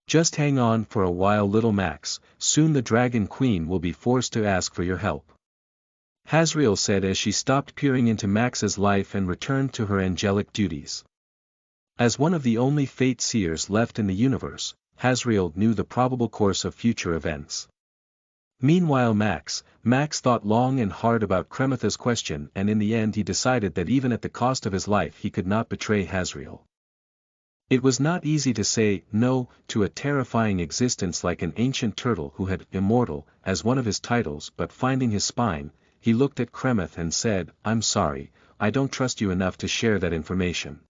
Just hang on for a while, little Max, soon the Dragon Queen will be forced to ask for your help. Hazriel said as she stopped peering into Max's life and returned to her angelic duties. As one of the only fate seers left in the universe, Hazriel knew the probable course of future events. Meanwhile Max thought long and hard about Kremitha's question, and in the end he decided that even at the cost of his life he could not betray Hazriel. It was not easy to say no to a terrifying existence like an ancient turtle who had immortal as one of his titles, but finding his spine, he looked at Kremith and said, "I'm sorry, I don't trust you enough to share that information."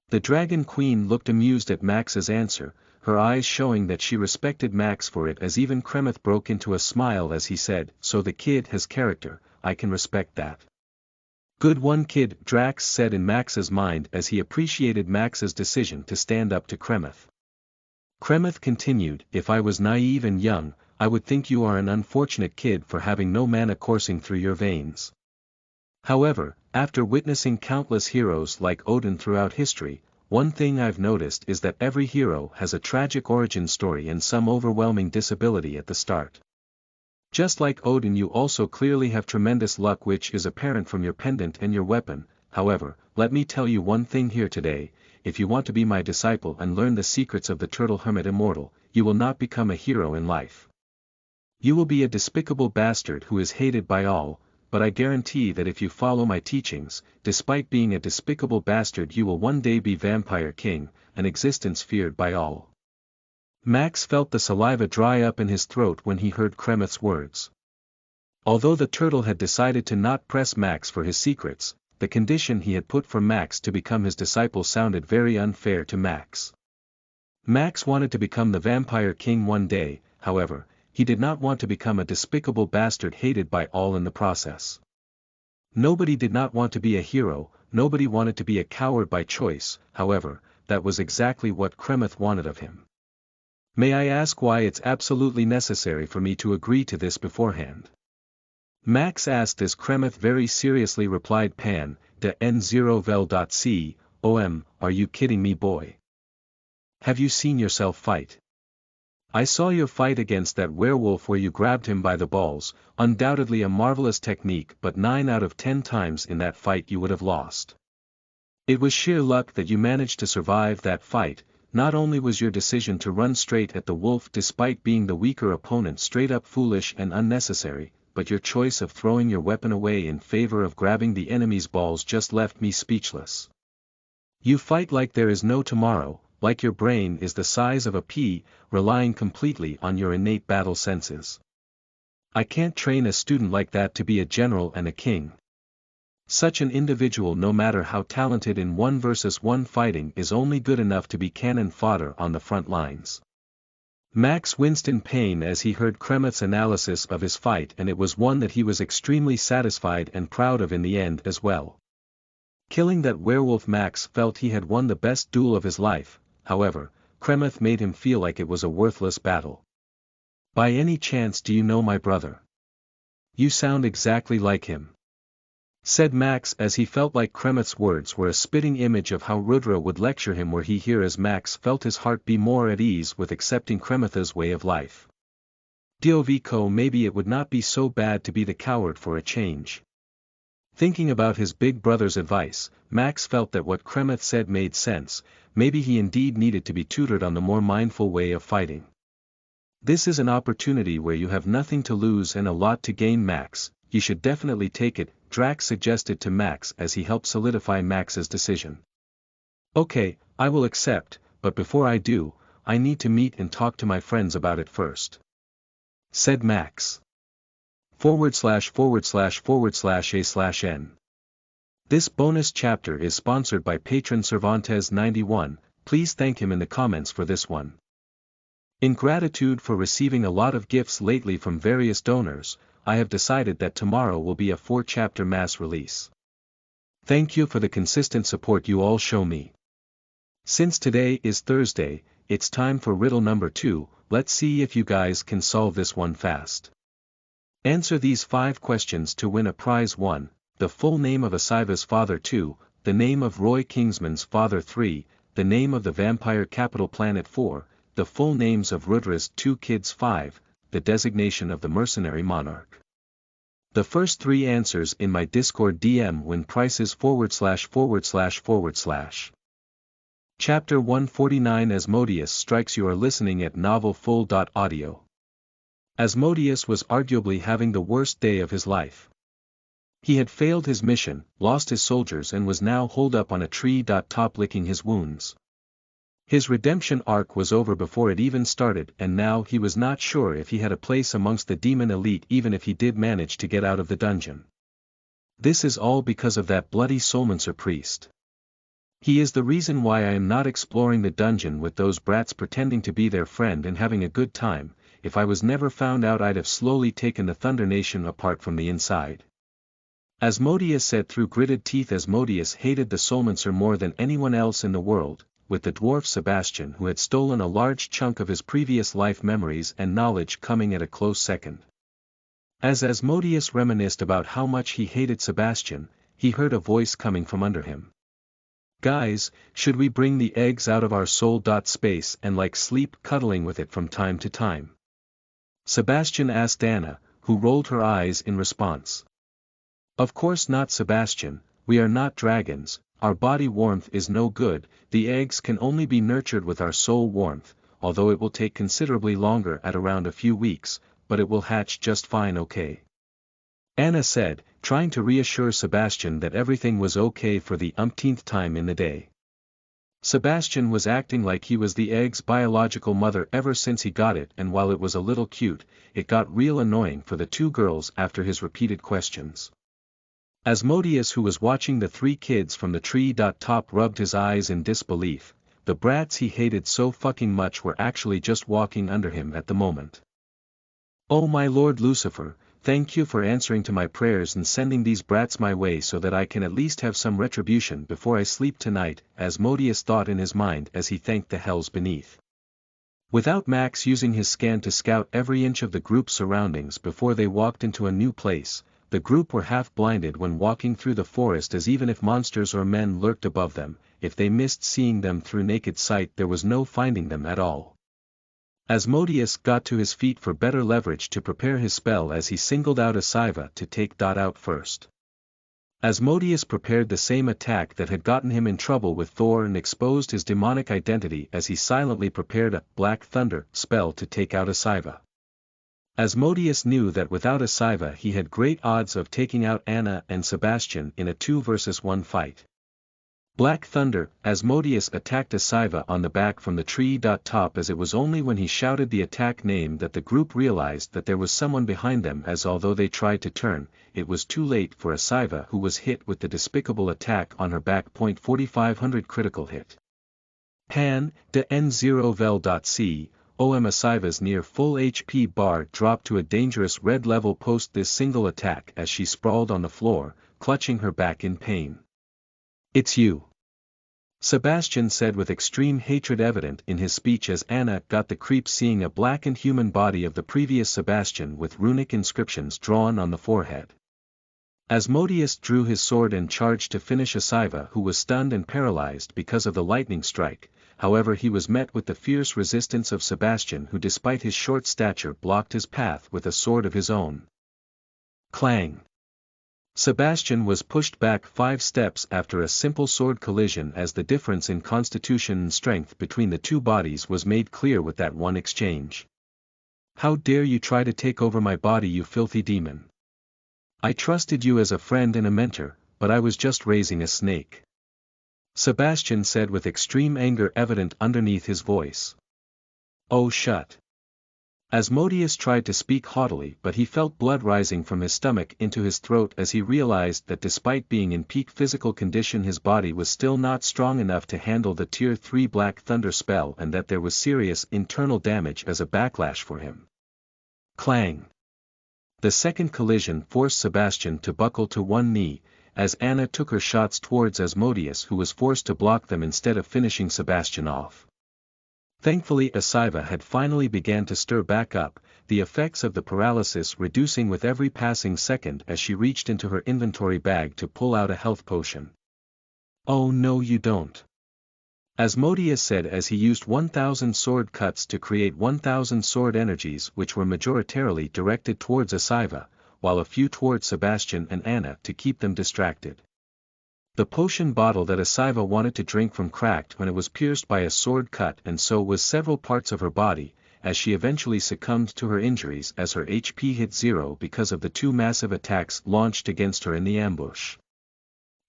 The Dragon Queen looked amused at Max's answer, her eyes showing that she respected Max for it, as even Kremith broke into a smile as he said, "So the kid has character, I can respect that." "Good one kid," Drax said in Max's mind as he appreciated Max's decision to stand up to Kremith. Kremith continued, "If I was naive and young, I would think you are an unfortunate kid for having no mana coursing through your veins. However, after witnessing countless heroes like Odin throughout history, one thing I've noticed is that every hero has a tragic origin story and some overwhelming disability at the start. Just like Odin, you also clearly have tremendous luck, which is apparent from your pendant and your weapon. However, let me tell you one thing here today, if you want to be my disciple and learn the secrets of the Turtle Hermit Immortal, you will not become a hero in life. You will be a despicable bastard who is hated by all, but I guarantee that if you follow my teachings, despite being a despicable bastard, you will one day be Vampire King, an existence feared by all." Max felt the saliva dry up in his throat when he heard Kremith's words. Although the turtle had decided to not press Max for his secrets, the condition he had put for Max to become his disciple sounded very unfair to Max. Max wanted to become the Vampire King one day, however, he did not want to become a despicable bastard hated by all in the process. Nobody did not want to be a hero, nobody wanted to be a coward by choice, however, that was exactly what Kremith wanted of him. "May I ask why it's absolutely necessary for me to agree to this beforehand?" Max asked as Kremith very seriously replied, "Pan, de N0vel.c, are you kidding me, boy? Have you seen yourself fight? I saw your fight against that werewolf where you grabbed him by the balls, undoubtedly a marvelous technique, but 9 out of 10 times in that fight you would have lost. It was sheer luck that you managed to survive that fight. Not only was your decision to run straight at the wolf despite being the weaker opponent straight up foolish and unnecessary, but your choice of throwing your weapon away in favor of grabbing the enemy's balls just left me speechless. You fight like there is no tomorrow, like your brain is the size of a pea, relying completely on your innate battle senses. I can't train a student like that to be a general and a king. Such an individual, no matter how talented in 1 versus 1 fighting, is only good enough to be cannon fodder on the front lines." Max winced in pain as he heard Kremith's analysis of his fight, and it was one that he was extremely satisfied and proud of in the end as well. Killing that werewolf, Max felt he had won the best duel of his life. However, Kremith made him feel like it was a worthless battle. "By any chance do you know my brother? You sound exactly like him," said Max as he felt like Kremith's words were a spitting image of how Rudra would lecture him were he here, as Max felt his heart be more at ease with accepting Kremitha's way of life. Diovico, maybe it would not be so bad to be the coward for a change. Thinking about his big brother's advice, Max felt that what Kremith said made sense. Maybe he indeed needed to be tutored on the more mindful way of fighting. "This is an opportunity where you have nothing to lose and a lot to gain, Max. You should definitely take it," Drax suggested to Max as he helped solidify Max's decision. "Okay, I will accept, but before I do, I need to meet and talk to my friends about it first," said Max. /////A/N. This bonus chapter is sponsored by patron Cervantes91, please thank him in the comments for this one. In gratitude for receiving a lot of gifts lately from various donors, I have decided that tomorrow will be a 4-chapter mass release. Thank you for the consistent support you all show me. Since today is Thursday, it's time for riddle number 2, let's see if you guys can solve this one fast. Answer these 5 questions to win a prize. 1. The full name of Asiva's father. 2. The name of Roy Kingsman's father. 3. The name of the vampire capital planet. 4. The full names of Rudra's 2 kids. 5. The designation of the mercenary monarch. The first 3 answers in my Discord DM win prizes /////. Chapter 149 Asmodeus Strikes. You are listening at novelfull.audio. Asmodeus was arguably having the worst day of his life. He had failed his mission, lost his soldiers and was now holed up on a tree top licking his wounds. His redemption arc was over before it even started, and now he was not sure if he had a place amongst the demon elite even if he did manage to get out of the dungeon. This is all because of that bloody Soulmancer priest. He is the reason why I am not exploring the dungeon with those brats pretending to be their friend and having a good time. If I was never found out, I'd have slowly taken the Thunder Nation apart from the inside. Asmodeus said through gritted teeth. Asmodeus hated the Soulmancer more than anyone else in the world, with the dwarf Sebastian who had stolen a large chunk of his previous life memories and knowledge coming at a close second. As Asmodeus reminisced about how much he hated Sebastian, he heard a voice coming from under him. Guys, should we bring the eggs out of our soul? Space and like sleep cuddling with it from time to time? Sebastian asked Anna, who rolled her eyes in response. Of course not, Sebastian, we are not dragons, our body warmth is no good, the eggs can only be nurtured with our soul warmth, although it will take considerably longer at around a few weeks, but it will hatch just fine. Okay. Anna said, trying to reassure Sebastian that everything was okay for the umpteenth time in the day. Sebastian was acting like he was the egg's biological mother ever since he got it, and while it was a little cute, it got real annoying for the two girls after his repeated questions. Asmodeus, who was watching the three kids from the tree top, rubbed his eyes in disbelief. The brats he hated so fucking much were actually just walking under him at the moment. Oh my lord Lucifer, thank you for answering to my prayers and sending these brats my way so that I can at least have some retribution before I sleep tonight, Asmodeus thought in his mind as he thanked the hells beneath. Without Max using his scan to scout every inch of the group's surroundings before they walked into a new place, the group were half blinded when walking through the forest, as even if monsters or men lurked above them, if they missed seeing them through naked sight there was no finding them at all. Asmodeus got to his feet for better leverage to prepare his spell as he singled out Asiva to take out first. Asmodeus prepared the same attack that had gotten him in trouble with Thor and exposed his demonic identity as he silently prepared a Black Thunder spell to take out Asiva. Asmodeus knew that without Asiva he had great odds of taking out Anna and Sebastian in a 2 versus 1 fight. Black Thunder, Asmodeus attacked Asiva on the back from the tree top, as it was only when he shouted the attack name that the group realized that there was someone behind them, as although they tried to turn, it was too late for Asiva, who was hit with the despicable attack on her back. 4500 critical hit. Pan, de N0 vel.c, OM Asiva's near full HP bar dropped to a dangerous red level post this single attack as she sprawled on the floor, clutching her back in pain. It's you. Sebastian said with extreme hatred evident in his speech as Anna got the creeps seeing a blackened human body of the previous Sebastian with runic inscriptions drawn on the forehead. Asmodeus drew his sword and charged to finish Asiva, who was stunned and paralyzed because of the lightning strike. However, he was met with the fierce resistance of Sebastian, who despite his short stature blocked his path with a sword of his own. Clang! Sebastian was pushed back 5 steps after a simple sword collision as the difference in constitution and strength between the two bodies was made clear with that one exchange. How dare you try to take over my body, you filthy demon! I trusted you as a friend and a mentor, but I was just raising a snake. Sebastian said with extreme anger evident underneath his voice. Oh, shut. Asmodeus tried to speak haughtily, but he felt blood rising from his stomach into his throat as he realized that despite being in peak physical condition his body was still not strong enough to handle the Tier 3 Black Thunder spell, and that there was serious internal damage as a backlash for him. Clang! The second collision forced Sebastian to buckle to one knee, as Anna took her shots towards Asmodeus, who was forced to block them instead of finishing Sebastian off. Thankfully Asiva had finally began to stir back up, the effects of the paralysis reducing with every passing second as she reached into her inventory bag to pull out a health potion. Oh no, you don't. Asmodeus said as he used 1000 sword cuts to create 1000 sword energies, which were majoritarily directed towards Asiva, while a few towards Sebastian and Anna to keep them distracted. The potion bottle that Asiva wanted to drink from cracked when it was pierced by a sword cut, and so was several parts of her body, as she eventually succumbed to her injuries as her HP hit zero because of the two massive attacks launched against her in the ambush.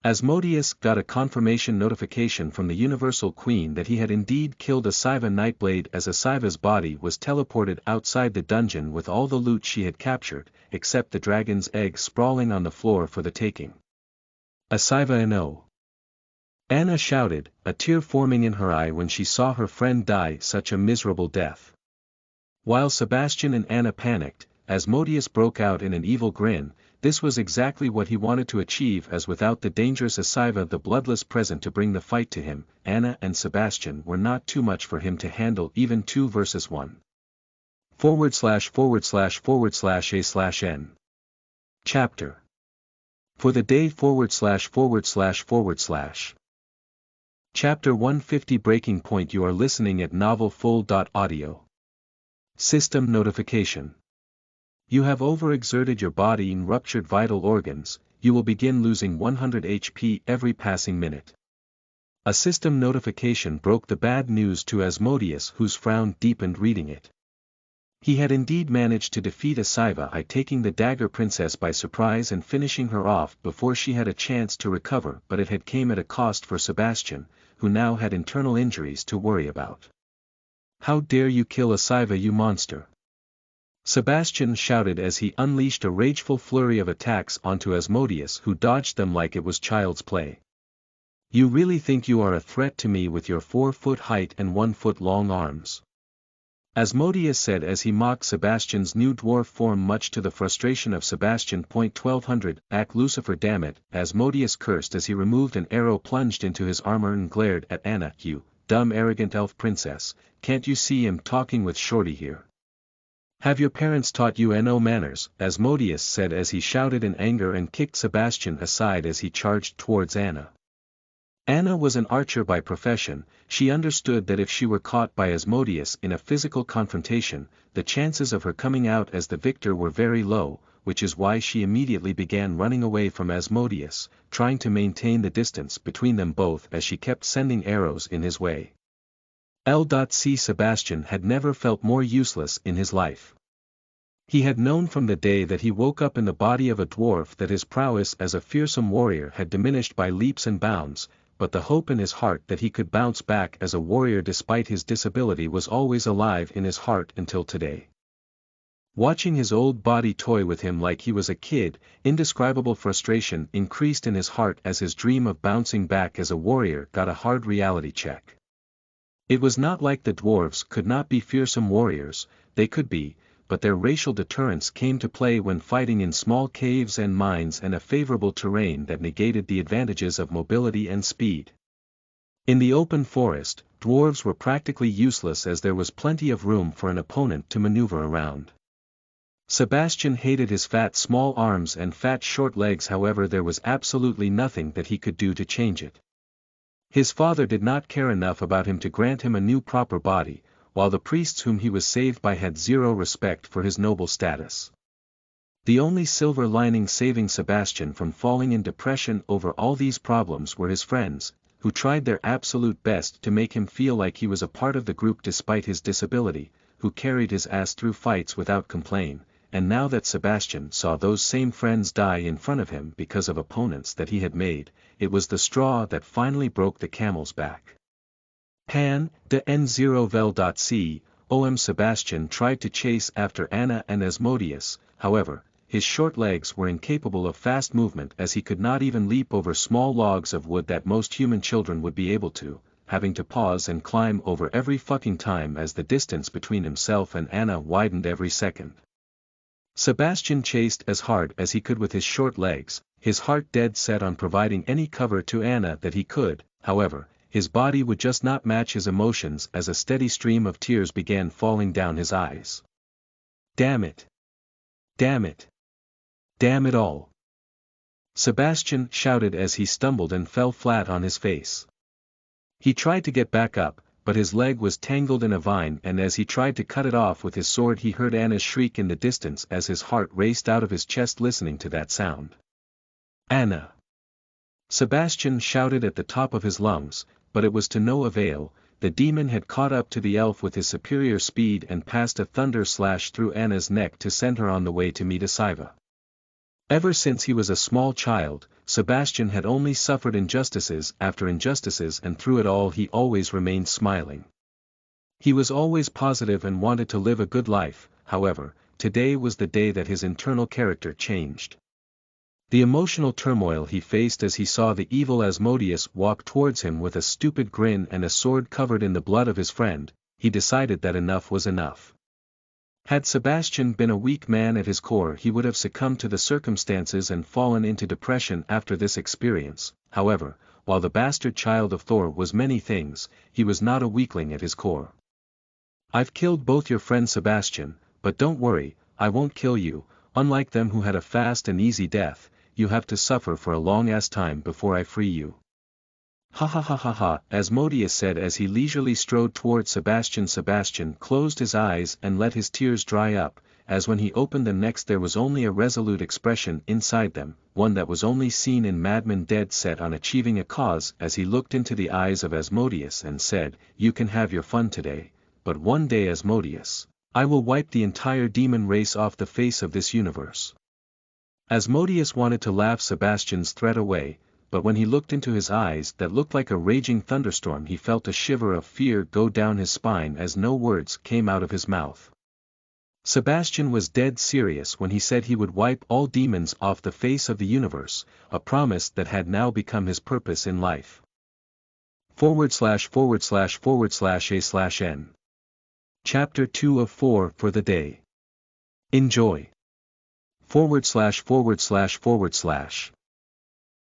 Asmodeus got a confirmation notification from the Universal Queen that he had indeed killed Asiva Nightblade, as Asiva's body was teleported outside the dungeon with all the loot she had captured, except the dragon's egg sprawling on the floor for the taking. Asiva no. Anna shouted, a tear forming in her eye when she saw her friend die such a miserable death. While Sebastian and Anna panicked, Asmodeus broke out in an evil grin. This was exactly what he wanted to achieve, as without the dangerous Asiva the bloodless present to bring the fight to him, Anna and Sebastian were not too much for him to handle, even 2 versus 1. /////A/N. Chapter. For the day /////. Chapter 150 Breaking Point. You are listening at novelfull.audio. System notification. You have overexerted your body and ruptured vital organs. You will begin losing 100 HP every passing minute. A system notification broke the bad news to Asmodeus, whose frown deepened reading it. He had indeed managed to defeat Asiva by taking the Dagger Princess by surprise and finishing her off before she had a chance to recover, but it had come at a cost for Sebastian, who now had internal injuries to worry about. How dare you kill Asiva, you monster! Sebastian shouted as he unleashed a rageful flurry of attacks onto Asmodeus, who dodged them like it was child's play. You really think you are a threat to me with your 4-foot height and 1-foot-long arms? Asmodeus said as he mocked Sebastian's new dwarf form, much to the frustration of Sebastian. 1200 Ack Lucifer, damn it, Asmodeus cursed as he removed an arrow plunged into his armor and glared at Anna. You dumb arrogant elf princess, can't you see I'm talking with Shorty here? Have your parents taught you no manners? Asmodeus said as he shouted in anger and kicked Sebastian aside as he charged towards Anna. Anna was an archer by profession. She understood that if she were caught by Asmodeus in a physical confrontation, the chances of her coming out as the victor were very low, which is why she immediately began running away from Asmodeus, trying to maintain the distance between them both as she kept sending arrows in his way. L.C. Sebastian had never felt more useless in his life. He had known from the day that he woke up in the body of a dwarf that his prowess as a fearsome warrior had diminished by leaps and bounds, but the hope in his heart that he could bounce back as a warrior despite his disability was always alive in his heart until today. Watching his old body toy with him like he was a kid, indescribable frustration increased in his heart as his dream of bouncing back as a warrior got a hard reality check. It was not like the dwarves could not be fearsome warriors, they could be, but their racial deterrence came to play when fighting in small caves and mines and a favorable terrain that negated the advantages of mobility and speed. In the open forest, dwarves were practically useless as there was plenty of room for an opponent to maneuver around. Sebastian hated his fat small arms and fat short legs, however there was absolutely nothing that he could do to change it. His father did not care enough about him to grant him a new proper body, while the priests whom he was saved by had zero respect for his noble status. The only silver lining saving Sebastian from falling in depression over all these problems were his friends, who tried their absolute best to make him feel like he was a part of the group despite his disability, who carried his ass through fights without complaint, and now that Sebastian saw those same friends die in front of him because of opponents that he had made, it was the straw that finally broke the camel's back. Pan, de N0 Vel.C, OM Sebastian tried to chase after Anna and Asmodeus, however, his short legs were incapable of fast movement as he could not even leap over small logs of wood that most human children would be able to, having to pause and climb over every fucking time as the distance between himself and Anna widened every second. Sebastian chased as hard as he could with his short legs, his heart dead set on providing any cover to Anna that he could. However, his body would just not match his emotions as a steady stream of tears began falling down his eyes. Damn it! Damn it! Damn it all! Sebastian shouted as he stumbled and fell flat on his face. He tried to get back up, but his leg was tangled in a vine, and as he tried to cut it off with his sword he heard Anna's shriek in the distance as his heart raced out of his chest listening to that sound. Anna! Sebastian shouted at the top of his lungs, but it was to no avail. The demon had caught up to the elf with his superior speed and passed a thunder slash through Anna's neck to send her on the way to meet Asiva. Ever since he was a small child, Sebastian had only suffered injustices after injustices, and through it all he always remained smiling. He was always positive and wanted to live a good life. However, today was the day that his internal character changed. The emotional turmoil he faced as he saw the evil Asmodeus walk towards him with a stupid grin and a sword covered in the blood of his friend, he decided that enough was enough. Had Sebastian been a weak man at his core, he would have succumbed to the circumstances and fallen into depression after this experience. However, while the bastard child of Thor was many things, he was not a weakling at his core. "I've killed both your friends, Sebastian, but don't worry, I won't kill you. Unlike them who had a fast and easy death, you have to suffer for a long-ass time before I free you." "Ha ha ha ha ha," Asmodeus said as he leisurely strode toward Sebastian. Sebastian closed his eyes and let his tears dry up, as when he opened them next there was only a resolute expression inside them, one that was only seen in madmen dead set on achieving a cause. As he looked into the eyes of Asmodeus and said, "You can have your fun today, but one day, Asmodeus, I will wipe the entire demon race off the face of this universe." Asmodeus wanted to laugh Sebastian's threat away, but when he looked into his eyes that looked like a raging thunderstorm, he felt a shiver of fear go down his spine as no words came out of his mouth. Sebastian was dead serious when he said he would wipe all demons off the face of the universe, a promise that had now become his purpose in life. /////A/N Chapter 2 of 4 for the day. Enjoy. //